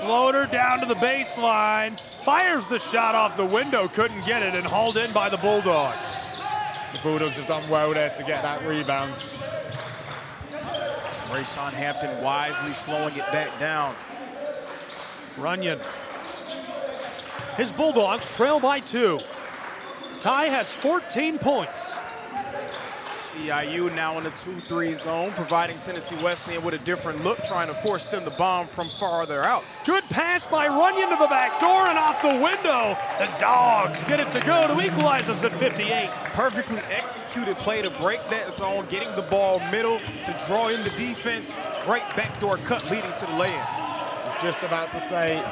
Speaker 12: Floater down to the baseline, fires the shot off the window, couldn't get it, and hauled in by the Bulldogs.
Speaker 11: The Bulldogs have done well there to get that rebound.
Speaker 2: Rayshawn Hampton wisely slowing it back down.
Speaker 12: Runyon. His Bulldogs trail by 2. Ty has 14 points.
Speaker 2: CIU now in the 2-3 zone, providing Tennessee Wesleyan with a different look, trying to force them to bomb from farther out.
Speaker 12: Good pass by Runyon to the back door and off the window. The Dogs get it to go to equalize us at 58.
Speaker 2: Perfectly executed play to break that zone, getting the ball middle to draw in the defense. Great backdoor cut leading to the lay-in.
Speaker 11: Just about to say,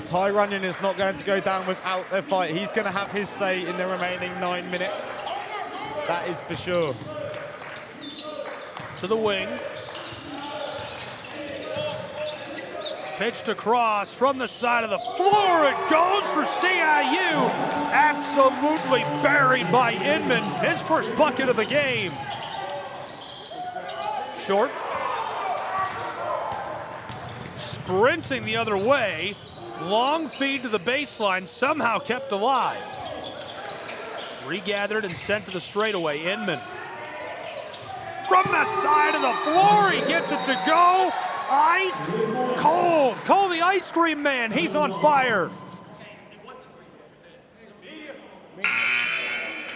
Speaker 11: Ty Runyon is not going to go down without a fight. He's going to have his say in the remaining 9 minutes. That is for sure.
Speaker 12: To the wing. Pitched across from the side of the floor. It goes for CIU. Absolutely buried by Inman. His first bucket of the game. Short. Sprinting the other way. Long feed to the baseline, somehow kept alive. Regathered and sent to the straightaway. Inman. From the side of the floor, he gets it to go. Ice cold. Call the ice cream man. He's on fire.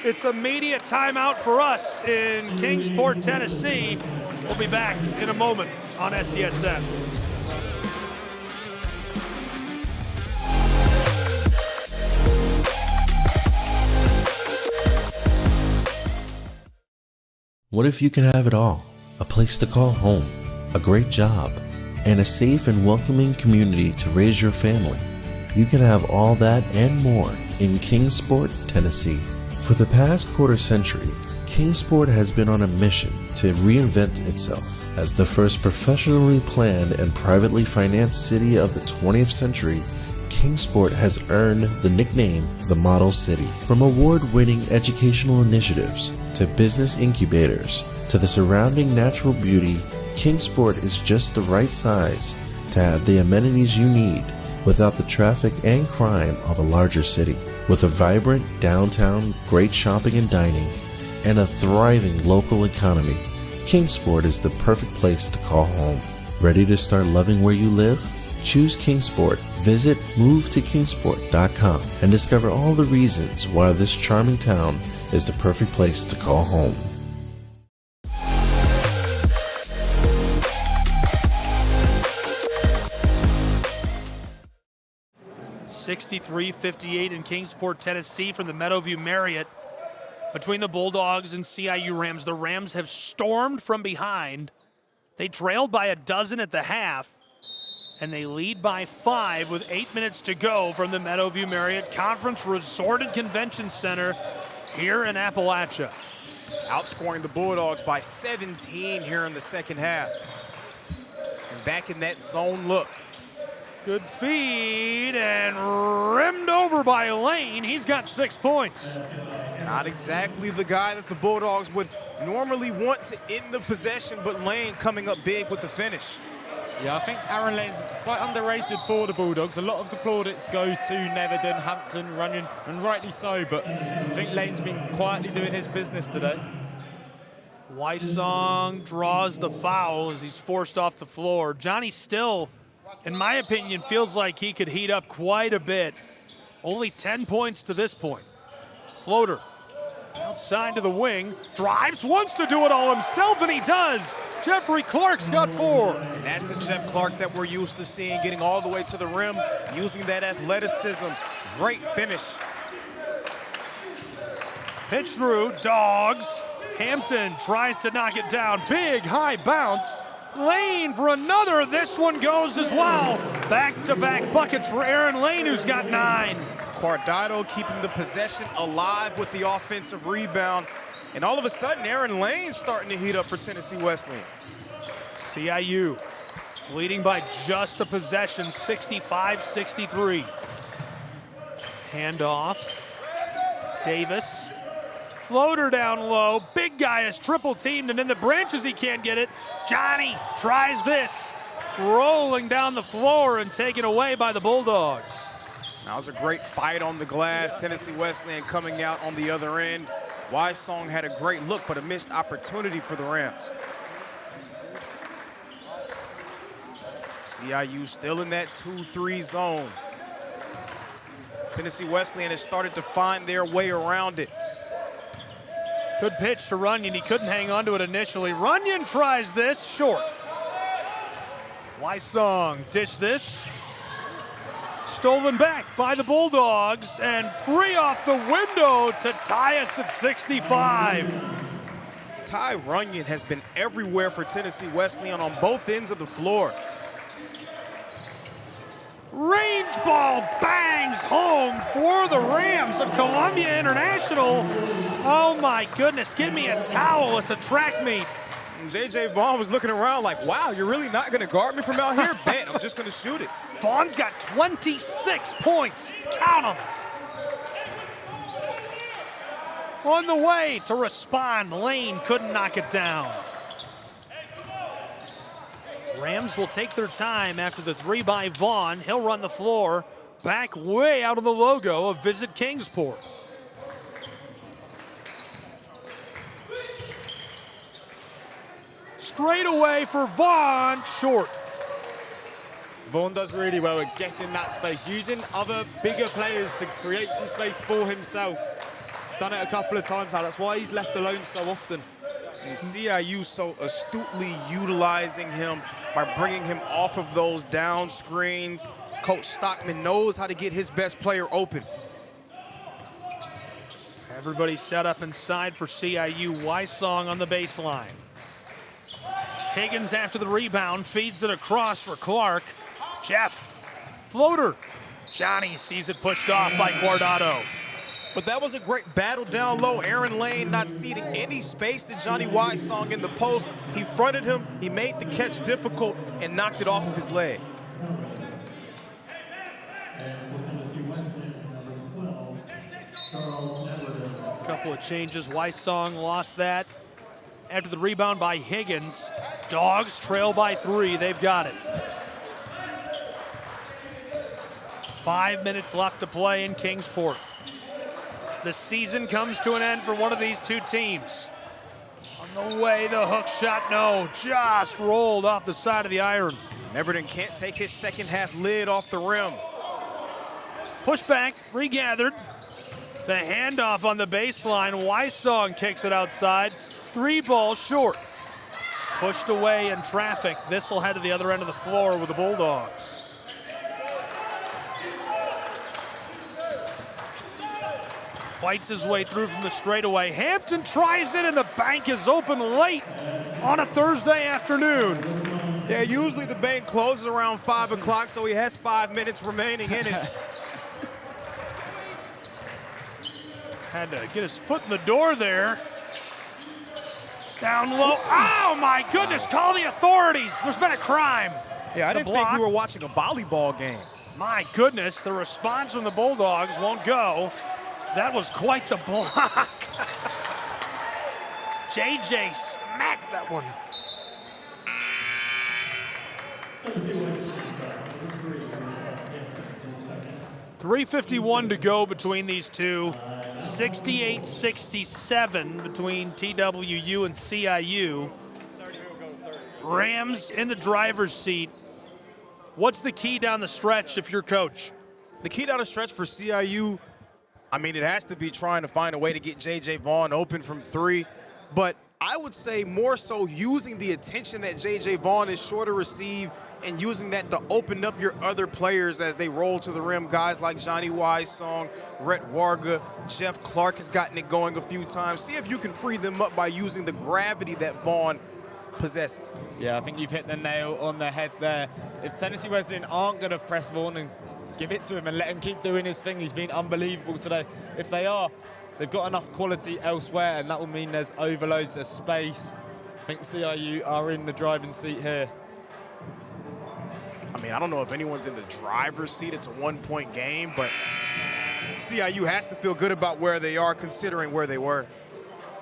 Speaker 12: It's a media timeout for us in Kingsport, Tennessee. We'll be back in a moment on SCSN.
Speaker 3: What if you can have it all? A place to call home, a great job, and a safe and welcoming community to raise your family. You can have all that and more in Kingsport, Tennessee. For the past quarter century, Kingsport has been on a mission to reinvent itself as the first professionally planned and privately financed city of the 20th century. Kingsport has earned the nickname the Model City. From award-winning educational initiatives to business incubators to the surrounding natural beauty, Kingsport is just the right size to have the amenities you need without the traffic and crime of a larger city. With a vibrant downtown, great shopping and dining, and a thriving local economy, Kingsport is the perfect place to call home. Ready to start loving where you live? Choose Kingsport. Visit movetokingsport.com and discover all the reasons why this charming town is the perfect place to call home.
Speaker 12: $63-58 in Kingsport, Tennessee from the Meadowview Marriott between the Bulldogs and CIU Rams. The Rams have stormed from behind. They trailed by a dozen at the half, and they lead by 5 with 8 minutes to go from the Meadowview Marriott Conference Resort and Convention Center here in Appalachia.
Speaker 2: Outscoring the Bulldogs by 17 here in the second half. And back in that zone look.
Speaker 12: Good feed and rimmed over by Lane. He's got 6 points.
Speaker 2: Not exactly the guy that the Bulldogs would normally want to end the possession, but Lane coming up big with the finish.
Speaker 11: Yeah, I think Aaron Lane's quite underrated for the Bulldogs. A lot of the plaudits go to Netherden, Hampton, Runyon, and rightly so, but I think Lane's been quietly doing his business today.
Speaker 12: Wysong draws the foul as he's forced off the floor. Johnny Still, in my opinion, feels like he could heat up quite a bit. Only 10 points to this point. Floater outside to the wing, drives, wants to do it all himself, and he does. Jeffrey Clark's got 4.
Speaker 2: And that's the Jeff Clark that we're used to seeing, getting all the way to the rim, using that athleticism. Great finish.
Speaker 12: Pitch through, Dogs. Hampton tries to knock it down. Big high bounce. Lane for another. This one goes as well. Back-to-back buckets for Aaron Lane, who's got 9.
Speaker 2: Cardado keeping the possession alive with the offensive rebound. And all of a sudden, Aaron Lane's starting to heat up for Tennessee Wesleyan.
Speaker 12: CIU leading by just a possession, 65-63. Handoff. Davis. Floater down low. Big guy is triple teamed, and in the branches he can't get it. Johnny tries this. Rolling down the floor and taken away by the Bulldogs.
Speaker 2: That was a great fight on the glass. Tennessee Wesleyan coming out on the other end. Wysong had a great look, but a missed opportunity for the Rams. CIU still in that 2-3 zone. Tennessee Wesleyan has started to find their way around it.
Speaker 12: Good pitch to Runyon. He couldn't hang on to it initially. Runyon tries this, short. Wysong dish this. Stolen back by the Bulldogs, and free off the window to tie us at 65.
Speaker 2: Ty Runyon has been everywhere for Tennessee Wesleyan on both ends of the floor.
Speaker 12: Range ball bangs home for the Rams of Columbia International. Oh my goodness, give me a towel, it's a track meet.
Speaker 2: J.J. Vaughn was looking around like, wow, you're really not gonna guard me from out here? Bet, I'm just gonna shoot it.
Speaker 12: Vaughn's got 26 points, count them. On the way to respond, Lane couldn't knock it down. Rams will take their time after the 3 by Vaughn. He'll run the floor back way out of the logo of Visit Kingsport. Straight away for Vaughn, short.
Speaker 11: Vaughn does really well at getting that space, using other bigger players to create some space for himself. done it a couple of times now. That's why he's left alone so often.
Speaker 2: And CIU so astutely utilizing him by bringing him off of those down screens. Coach Stockman knows how to get his best player open.
Speaker 12: Everybody set up inside for CIU. Wysong on the baseline. Higgins after the rebound, feeds it across for Clark. Jeff, floater. Johnny sees it pushed off by Guardado.
Speaker 2: But that was a great battle down low. Aaron Lane not ceding any space to Johnny Wysong in the post. He fronted him, he made the catch difficult, and knocked it off of his leg.
Speaker 12: A couple of changes. Wysong lost that after the rebound by Higgins. Dogs trail by 3. They've got it. 5 minutes left to play in Kingsport. The season comes to an end for one of these two teams. On the way, the hook shot, no, just rolled off the side of the iron.
Speaker 2: Everton can't take his second half lid off the rim.
Speaker 12: Pushback, regathered. The handoff on the baseline. Wysong kicks it outside. 3 ball short. Pushed away in traffic. This will head to the other end of the floor with the Bulldogs. Fights his way through from the straightaway. Hampton tries it, and the bank is open late on a Thursday afternoon.
Speaker 2: Yeah, usually the bank closes around 5 o'clock, so he has 5 minutes remaining in it.
Speaker 12: Had to get his foot in the door there. Down low. Oh, my goodness. Call the authorities. There's been a crime.
Speaker 2: Yeah, I didn't think we were watching a volleyball game.
Speaker 12: My goodness. The response from the Bulldogs won't go. That was quite the block. JJ smacked that one. .351 to go between these two. 68-67 between TWU and CIU. Rams in the driver's seat. What's the key down the stretch if you're coach?
Speaker 2: The key down the stretch for CIU, I mean, it has to be trying to find a way to get J.J. Vaughn open from 3. But I would say more so using the attention that J.J. Vaughn is sure to receive and using that to open up your other players as they roll to the rim. Guys like Johnny Wysong, Rhett Warga, Jeff Clark has gotten it going a few times. See if you can free them up by using the gravity that Vaughn possesses.
Speaker 11: Yeah, I think you've hit the nail on the head there. If Tennessee Wesleyan aren't going to press Vaughn and give it to him and let him keep doing his thing, he's been unbelievable today. If they are, they've got enough quality elsewhere, and that will mean there's overloads of space. I think CIU are in the driving seat here.
Speaker 2: I mean, I don't know if anyone's in the driver's seat. It's a 1-point game, but CIU has to feel good about where they are considering where they were.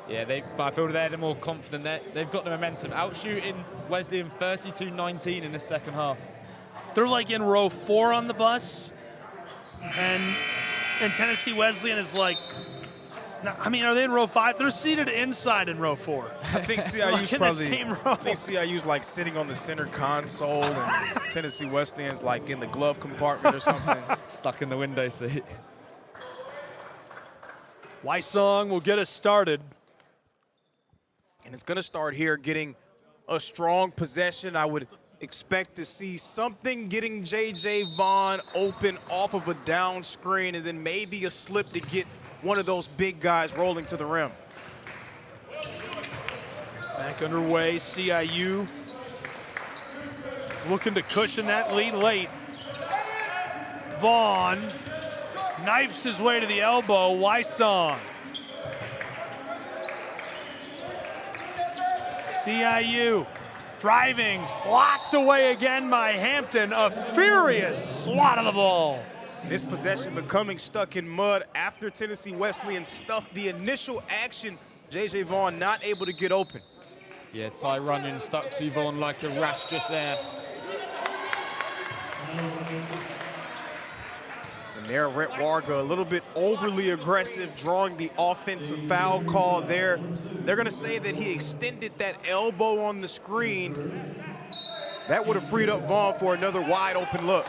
Speaker 11: Yeah, I feel they're the more confident. They've got the momentum. Outshooting Wesleyan 32-19 in the second half.
Speaker 12: They're like in row 4 on the bus, and Tennessee Wesleyan is like, I mean, are they in row 5? They're seated inside in row 4.
Speaker 2: I think CIU's CIU's like sitting on the center console, and Tennessee Wesleyan's like in the glove compartment or something.
Speaker 11: Stuck in the window seat.
Speaker 12: Wysong will get us started.
Speaker 2: And it's going to start here getting a strong possession. I would expect to see something getting J.J. Vaughn open off of a down screen, and then maybe a slip to get one of those big guys rolling to the rim.
Speaker 12: Back underway, CIU looking to cushion that lead late. Vaughn knifes his way to the elbow. Wysong. CIU driving, blocked away again by Hampton. A furious swat of the ball.
Speaker 2: This possession becoming stuck in mud after Tennessee Wesleyan stuffed the initial action. J.J. Vaughn not able to get open.
Speaker 11: Yeah, Ty Runyon stuck to Vaughn like a rash just there.
Speaker 2: And there, Rhett Warga a little bit overly aggressive, drawing the offensive foul call there. They're going to say that he extended that elbow on the screen. That would have freed up Vaughn for another wide open look.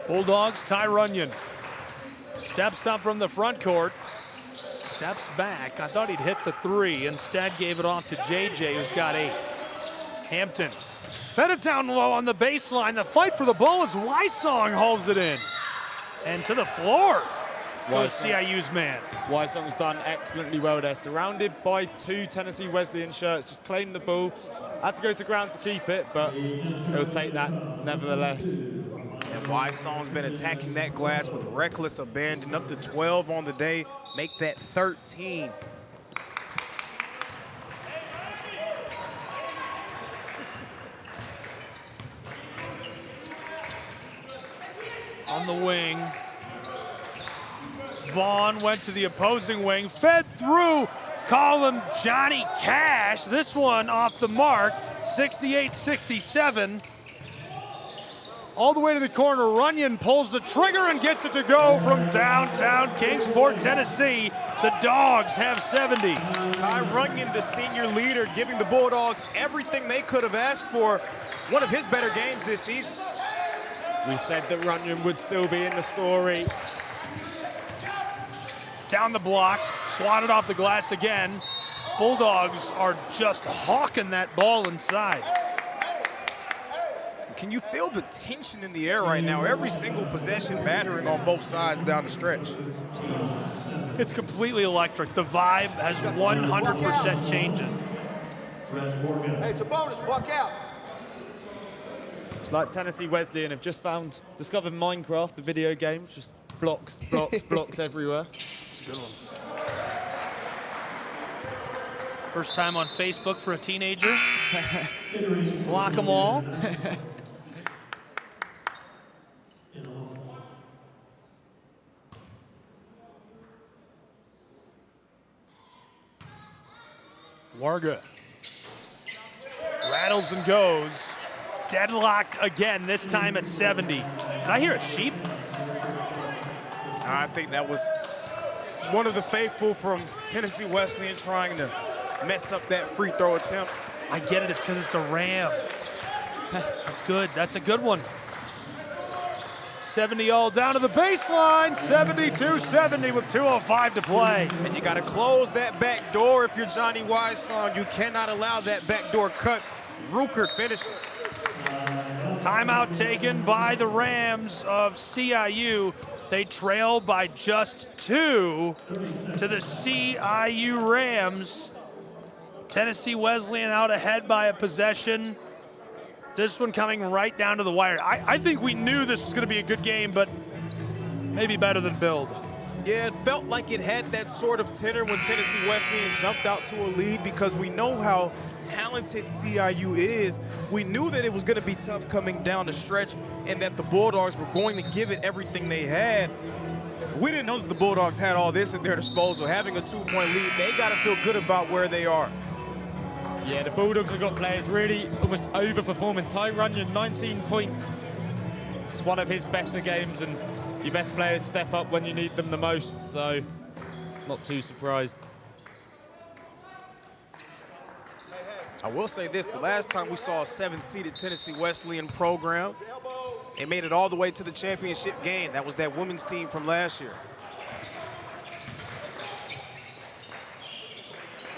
Speaker 12: Bulldogs, Ty Runyon steps up from the front court, steps back. I thought he'd hit the three. Instead, gave it off to JJ, who's got 8. Hampton fed it down low on the baseline. The fight for the ball as Wysong hauls it in. And to the floor goes CIU's man.
Speaker 11: Wysong's done excellently well there. Surrounded by 2 Tennessee Wesleyan shirts, just claimed the ball. Had to go to ground to keep it, but he'll take that nevertheless.
Speaker 2: And Wysong's been attacking that glass with reckless abandon. Up to 12 on the day, make that 13.
Speaker 12: On the wing, Vaughn went to the opposing wing, fed through, call him Johnny Cash. This one off the mark, 68-67. All the way to the corner, Runyon pulls the trigger and gets it to go from downtown Kingsport, Tennessee. The Dogs have 70.
Speaker 2: Ty Runyon, the senior leader, giving the Bulldogs everything they could have asked for. One of his better games this season.
Speaker 11: We said that Runyon would still be in the story.
Speaker 12: Down the block, swatted off the glass again. Bulldogs are just hawking that ball inside.
Speaker 2: Can you feel the tension in the air right now? Every single possession battering on both sides down the stretch.
Speaker 12: It's completely electric. The vibe has 100% changes.
Speaker 4: Hey, it's a bonus, walk out.
Speaker 11: It's like Tennessee Wesleyan have just discovered Minecraft, the video game. Just blocks, blocks, blocks everywhere.
Speaker 12: It's a good one. First time on Facebook for a teenager. Block them all. Warga rattles and goes. Deadlocked again, this time at 70. Did I hear a sheep?
Speaker 2: I think that was one of the faithful from Tennessee Wesleyan trying to mess up that free throw attempt.
Speaker 12: I get it, it's because it's a Ram. That's good, that's a good one. 70 all down to the baseline, 72-70 with 2:05 to play.
Speaker 2: And you gotta close that back door if you're Johnny Wysong. You cannot allow that back door cut. Rukert finishing.
Speaker 12: Timeout taken by the Rams of CIU. They trail by just 2 to the CIU Rams. Tennessee Wesleyan out ahead by a possession. This one coming right down to the wire. I think we knew this was going to be a good game, but maybe better than billed.
Speaker 2: Yeah, it felt like it had that sort of tenor when Tennessee Wesleyan jumped out to a lead because we know how talented CIU is. We knew that it was going to be tough coming down the stretch and that the Bulldogs were going to give it everything they had. We didn't know that the Bulldogs had all this at their disposal. Having a 2-point lead, they got to feel good about where they are.
Speaker 11: Yeah, the Bulldogs have got players really almost overperforming. Ty Runyon, 19 points. It's one of his better games, and your best players step up when you need them the most, so not too surprised.
Speaker 2: I will say this, the last time we saw a 7th-seeded Tennessee Wesleyan program, they made it all the way to the championship game. That was that women's team from last year.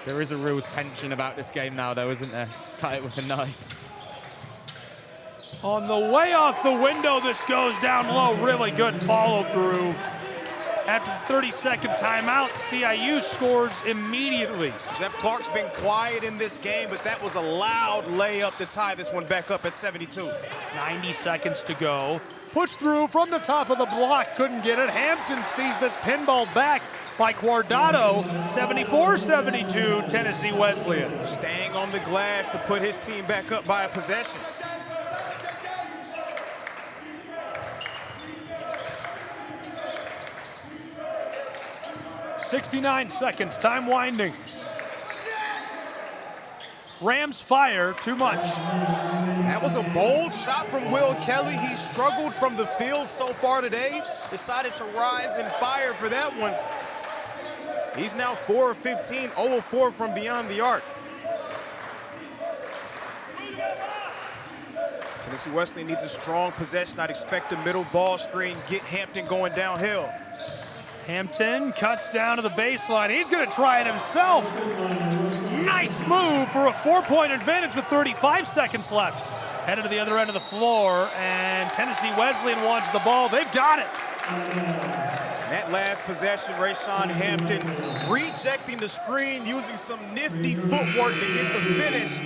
Speaker 11: There is a real tension about this game now, though, isn't there? Cut it with a knife.
Speaker 12: On the way off the window, this goes down low. Really good follow through. After the 30-second timeout, CIU scores immediately.
Speaker 2: Jeff Clark's been quiet in this game, but that was a loud layup to tie this one back up at 72.
Speaker 12: 90 seconds to go. Push through from the top of the block, couldn't get it. Hampton sees this pinball back by Guardado. 74-72, Tennessee Wesleyan.
Speaker 2: Staying on the glass to put his team back up by a possession.
Speaker 12: .69 seconds, time winding. Rams fire too much.
Speaker 2: That was a bold shot from Will Kelly. He struggled from the field so far today. Decided to rise and fire for that one. He's now 4 of 15, 0 of 4 from beyond the arc. Tennessee Wesleyan needs a strong possession. I'd expect a middle ball screen, get Hampton going downhill.
Speaker 12: Hampton cuts down to the baseline. He's going to try it himself. Nice move for a 4-point advantage with 35 seconds left. Headed to the other end of the floor, and Tennessee Wesleyan wants the ball. They've got it.
Speaker 2: That last possession, Rayshawn Hampton rejecting the screen, using some nifty footwork to get the finish.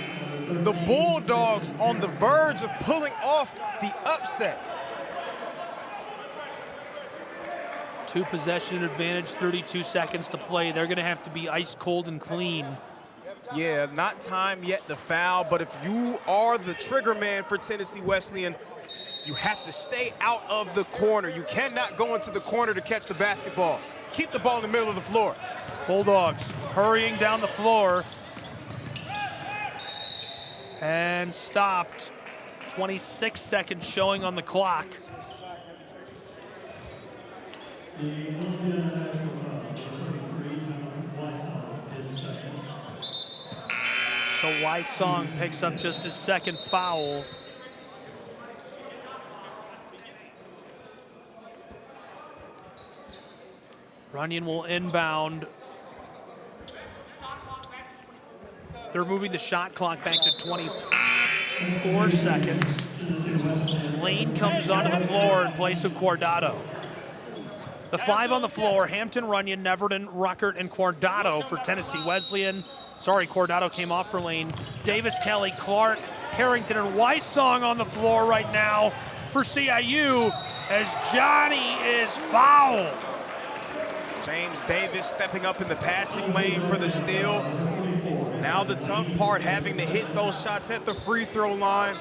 Speaker 2: The Bulldogs on the verge of pulling off the upset.
Speaker 12: 2 possession advantage, 32 seconds to play. They're going to have to be ice cold and clean.
Speaker 2: Yeah, not time yet to foul, but if you are the trigger man for Tennessee Wesleyan, you have to stay out of the corner. You cannot go into the corner to catch the basketball. Keep the ball in the middle of the floor.
Speaker 12: Bulldogs hurrying down the floor. And stopped. 26 seconds showing on the clock. So Wysong picks up just his second foul. Runyon will inbound. They're moving the shot clock back to 24 seconds. Lane comes onto the floor in place of Guardado. The 5 on the floor, Hampton, Runyon, Neverton, Ruckert, and Guardado for Tennessee Wesleyan. Sorry, Guardado came off for Lane. Davis, Kelly, Clark, Carrington, and Wysong on the floor right now for CIU as Johnny is fouled.
Speaker 2: James Davis stepping up in the passing lane for the steal. Now the tough part, having to hit those shots at the free throw line.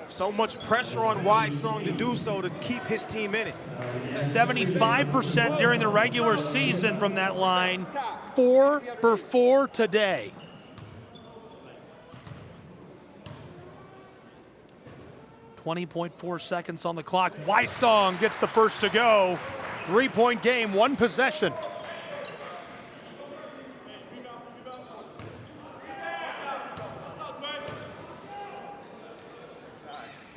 Speaker 2: So much pressure on Wysong to do so to keep his team in it.
Speaker 12: 75% during the regular season from that line. 4 for 4 today. .4 seconds on the clock. Wysong gets the first to go. 3-point game, 1 possession.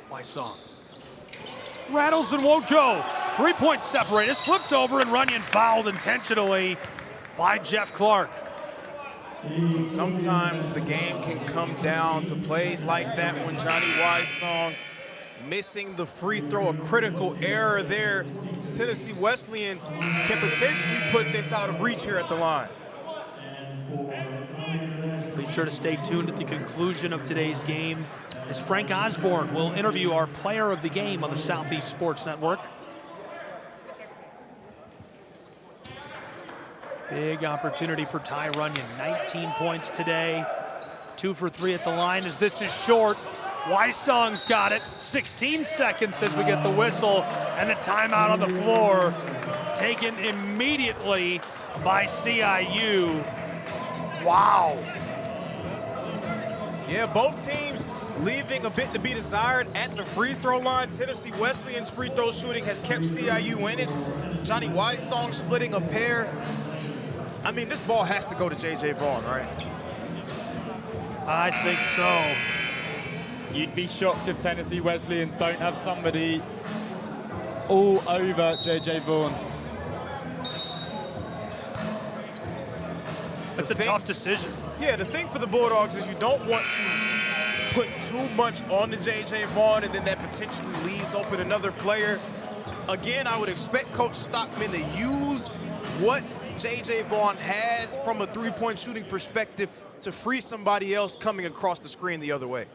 Speaker 12: Wysong rattles and won't go. 3-point separate. It's flipped over and Runyon fouled intentionally by Jeff Clark.
Speaker 2: Sometimes the game can come down to plays like that when Johnny Wysong missing the free throw, a critical error there. Tennessee Wesleyan can potentially put this out of reach here at the line.
Speaker 12: Be sure to stay tuned at the conclusion of today's game as Frank Osborne will interview our player of the game on the Southeast Sports Network. Big opportunity for Ty Runyon. 19 points today, 2 for 3 at the line as this is short. Wysong's got it. 16 seconds as we get the whistle and the timeout on the floor taken immediately by CIU. Wow.
Speaker 2: Yeah, both teams leaving a bit to be desired at the free throw line. Tennessee Wesleyan's free throw shooting has kept CIU in it. Johnny Wysong splitting a pair. I mean, this ball has to go to J.J. Vaughn, right?
Speaker 12: I think so.
Speaker 11: You'd be shocked if Tennessee Wesleyan don't have somebody all over J.J. Vaughn.
Speaker 12: That's a tough decision.
Speaker 2: Yeah, the thing for the Bulldogs is you don't want to put too much on the J.J. Vaughn and then that potentially leaves open another player. Again, I would expect Coach Stockman to use what J.J. Vaughn has from a three-point shooting perspective to free somebody else coming across the screen the other way.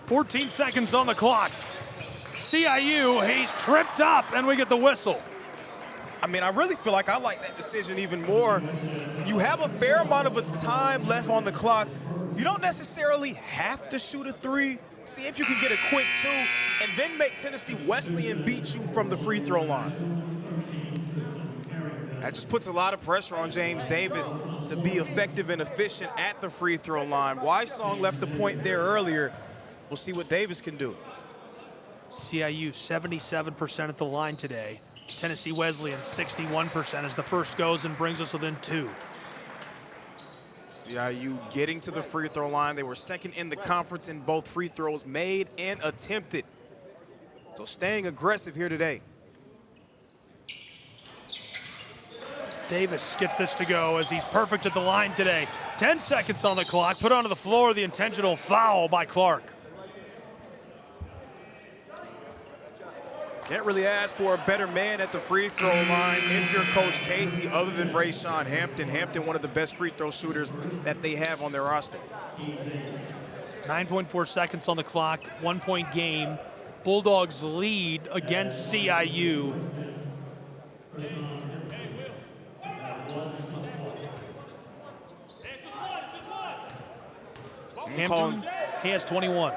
Speaker 12: .14 seconds on the clock. CIU, he's tripped up, and we get the whistle.
Speaker 2: I mean, I really feel like I like that decision even more. You have a fair amount of time left on the clock. You don't necessarily have to shoot a 3. See if you can get a quick 2, and then make Tennessee Wesleyan beat you from the free throw line. That just puts a lot of pressure on James Davis to be effective and efficient at the free throw line. Wysong left the point there earlier. We'll see what Davis can do.
Speaker 12: CIU 77% at the line today. Tennessee Wesleyan 61% as the first goes and brings us within 2.
Speaker 2: CIU getting to the free throw line. They were second in the conference in both free throws made and attempted. So staying aggressive here today.
Speaker 12: Davis gets this to go as he's perfect at the line today. 10 seconds on the clock. Put onto the floor the intentional foul by Clark.
Speaker 2: Can't really ask for a better man at the free throw line if you're Coach Casey other than Rayshawn Hampton. Hampton, one of the best free throw shooters that they have on their roster.
Speaker 12: 9.4 seconds on the clock, 1 point game. Bulldogs lead against CIU. Hampton, he has 21.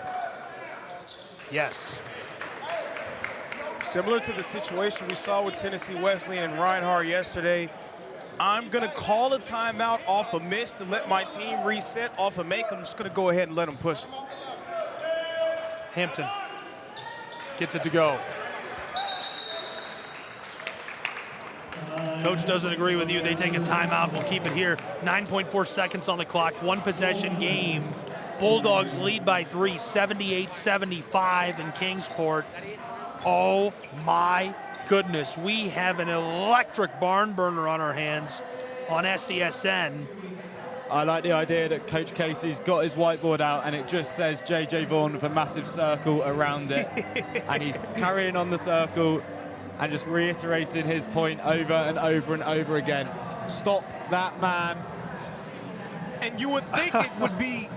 Speaker 12: Yes.
Speaker 2: Similar to the situation we saw with Tennessee Wesleyan and Reinhardt yesterday, I'm going to call a timeout off a miss to let my team reset. Off a make, I'm just going to go ahead and let them push it.
Speaker 12: Hampton gets it to go. Coach doesn't agree with you. They take a timeout. We'll keep it here. 9.4 seconds on the clock. One possession game. Bulldogs lead by 3, 78-75 in Kingsport. Oh my goodness. We have an electric barn burner on our hands on SESN.
Speaker 11: I like the idea that Coach Casey's got his whiteboard out and it just says JJ Vaughan with a massive circle around it. And he's carrying on the circle and just reiterating his point over and over and over again. Stop that man.
Speaker 2: And you would think it would be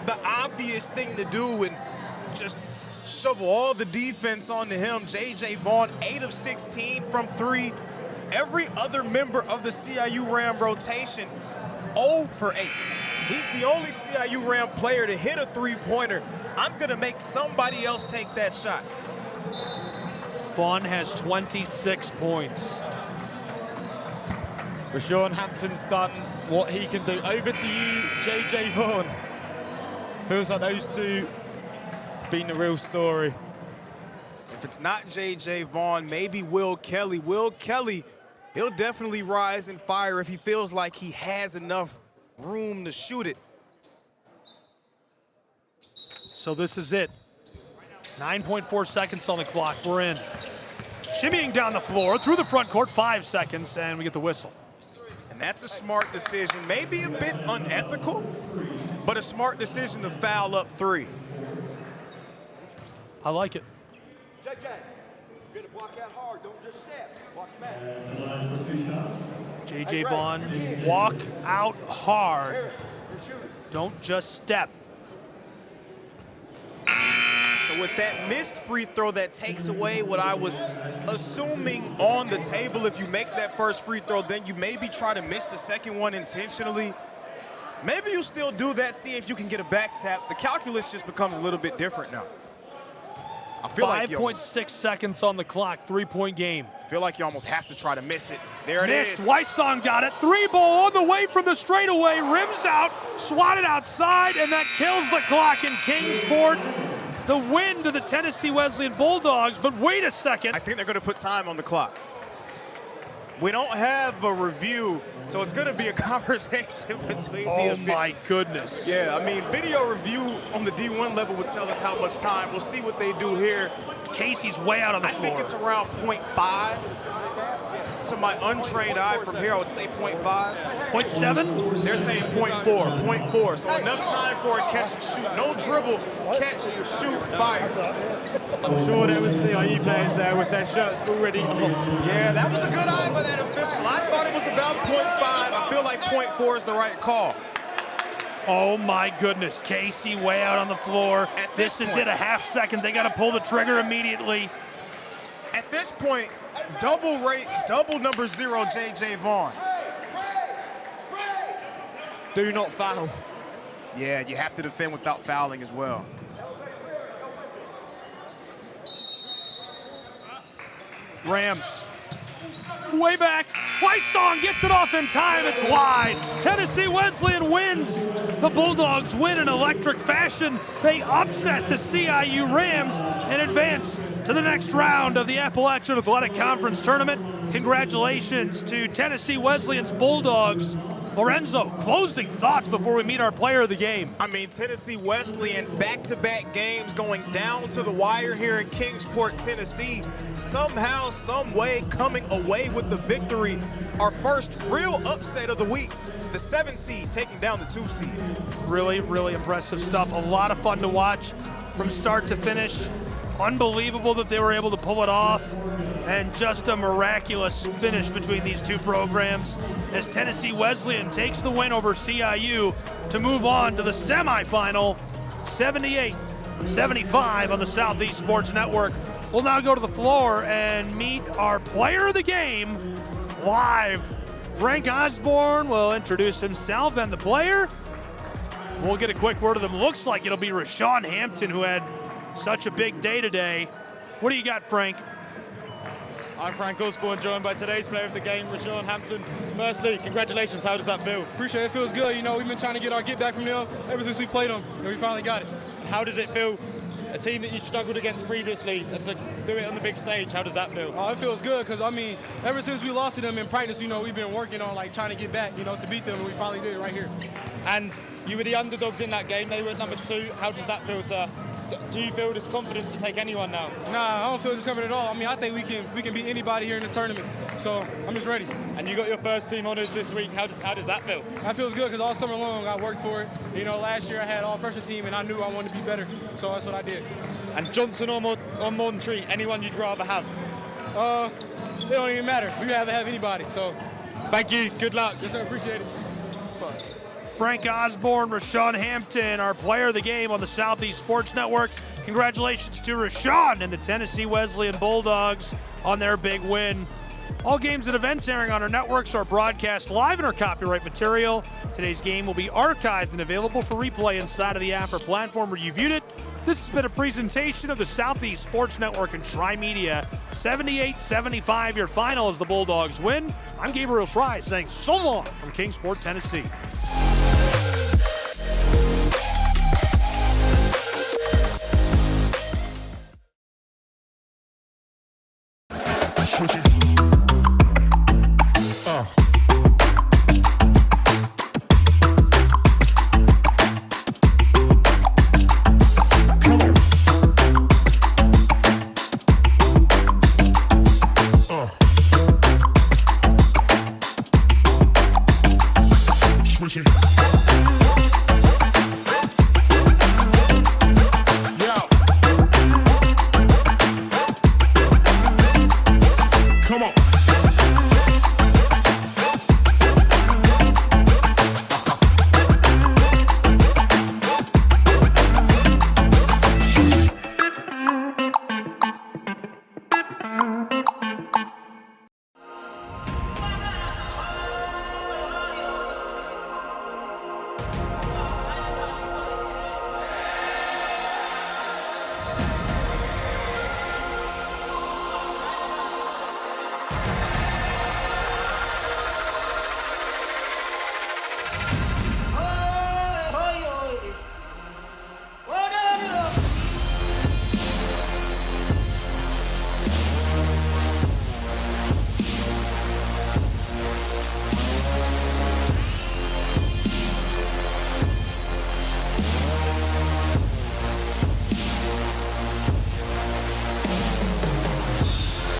Speaker 2: the obvious thing to do and just shovel all the defense onto him. JJ Vaughan, 8 of 16 from 3. Every other member of the CIU Ram rotation, 0 for 8. He's the only CIU Ram player to hit a three-pointer. I'm gonna make somebody else take that shot.
Speaker 12: Vaughan has 26 points.
Speaker 11: Rashawn Hampton's done what he can do. Over to you, JJ Vaughan. Feels like those two been the real story.
Speaker 2: If it's not JJ Vaughan, maybe Will Kelly. Will Kelly, he'll definitely rise and fire if he feels like he has enough room to shoot it.
Speaker 12: So this is it. 9.4 seconds on the clock. We're in. Shimmying down the floor through the front court, 5 seconds, and we get the whistle.
Speaker 2: And that's a smart decision. Maybe a bit unethical, but a smart decision to foul up 3.
Speaker 12: I like it.
Speaker 4: JJ, you're gonna block out hard. Don't just step. Block your back.
Speaker 12: JJ Vaughan, walk out hard. Don't just step.
Speaker 2: So with that missed free throw, that takes away what I was assuming on the table. If you make that first free throw, then you maybe try to miss the second one intentionally. Maybe you still do that, see if you can get a back tap. The calculus just becomes a little bit different now. I feel
Speaker 12: 5.6 seconds on the clock, 3-point game.
Speaker 2: I feel like you almost have to try to miss it. There it is.
Speaker 12: Missed. Wysong got it. 3-ball on the way from the straightaway. Rims out, swatted outside, and that kills the clock in Kingsport. The win to the Tennessee Wesleyan Bulldogs, but wait a second.
Speaker 2: I think they're going to put time on the clock. We don't have a review, so it's going to be a conversation between the officials.
Speaker 12: Oh my goodness.
Speaker 2: Yeah, I mean, video review on the D1 level would tell us how much time. We'll see what they do here.
Speaker 12: Casey's way out on the floor.
Speaker 2: I think it's around 0.5. To my untrained eye from here, I would say 0.5.
Speaker 12: 0.7?
Speaker 2: They're saying 0.4, 0.4. So enough time for a catch and shoot. No dribble, catch, shoot, fire.
Speaker 11: I'm sure there was CIU players there with their shirts already off.
Speaker 2: Yeah, that was a good eye by that official. I thought it was about 0.5. I feel like 0.4 is the right call.
Speaker 12: Oh my goodness, Casey way out on the floor. This is it, a half second. They got to pull the trigger immediately.
Speaker 2: At this point, double number 0, JJ Vaughan.
Speaker 11: Do not foul.
Speaker 2: Yeah, you have to defend without fouling as well.
Speaker 12: Rams, way back. Wysong gets it off in time. It's wide. Tennessee Wesleyan wins. The Bulldogs win in electric fashion. They upset the CIU Rams and advance to the next round of the Appalachian Athletic Conference Tournament. Congratulations to Tennessee Wesleyan's Bulldogs Lorenzo, closing thoughts before we meet our player of the game.
Speaker 2: I mean, Tennessee Wesleyan, back-to-back games going down to the wire here in Kingsport, Tennessee. Somehow, some way coming away with the victory. Our first real upset of the week. The 7 seed taking down the 2 seed.
Speaker 12: Really, really impressive stuff. A lot of fun to watch from start to finish. Unbelievable that they were able to pull it off, and just a miraculous finish between these two programs as Tennessee Wesleyan takes the win over CIU to move on to the semifinal, 78-75 on the Southeast Sports Network. We'll now go to the floor and meet our player of the game live. Frank Osborne will introduce himself and the player. We'll get a quick word of them. Looks like it'll be Rashawn Hampton, who had such a big day today. What do you got, Frank?
Speaker 11: I'm Frank Osborne, joined by today's player of the game, Rashawn Hampton. Firstly, congratulations. How does that feel?
Speaker 5: Appreciate it. It feels good. You know, we've been trying to get our get back from them ever since we played them, and we finally got it.
Speaker 11: And how does it feel? A team that you struggled against previously, and to do it on the big stage, how does that feel?
Speaker 5: It feels good because, I mean, ever since we lost to them in practice, you know, we've been working on, like, trying to get back, you know, to beat them, and we finally did it right here.
Speaker 11: And you were the underdogs in that game. They were at number 2. How does that feel do you feel this confidence to take anyone now?
Speaker 5: Nah, I don't feel this confident at all. I mean, I think we can beat anybody here in the tournament. So I'm just ready.
Speaker 11: And you got your first team honors this week. How does that feel?
Speaker 5: That feels good because all summer long I worked for it. You know, last year I had all freshman team and I knew I wanted to be better. So that's what I did.
Speaker 11: And Johnson or Montree, anyone you'd rather have?
Speaker 5: They don't even matter. We'd rather have anybody. So
Speaker 11: thank you. Good luck.
Speaker 5: Yes, sir. Appreciate it.
Speaker 12: Frank Osborne, Rashawn Hampton, our player of the game on the Southeast Sports Network. Congratulations to Rashawn and the Tennessee Wesleyan Bulldogs on their big win. All games and events airing on our networks are broadcast live in our copyright material. Today's game will be archived and available for replay inside of the app or platform where you viewed it. This has been a presentation of the Southeast Sports Network and Tri-Media. 78-75, your final as the Bulldogs win. I'm Gabriel Schreier saying so long from Kingsport, Tennessee.
Speaker 6: Come on.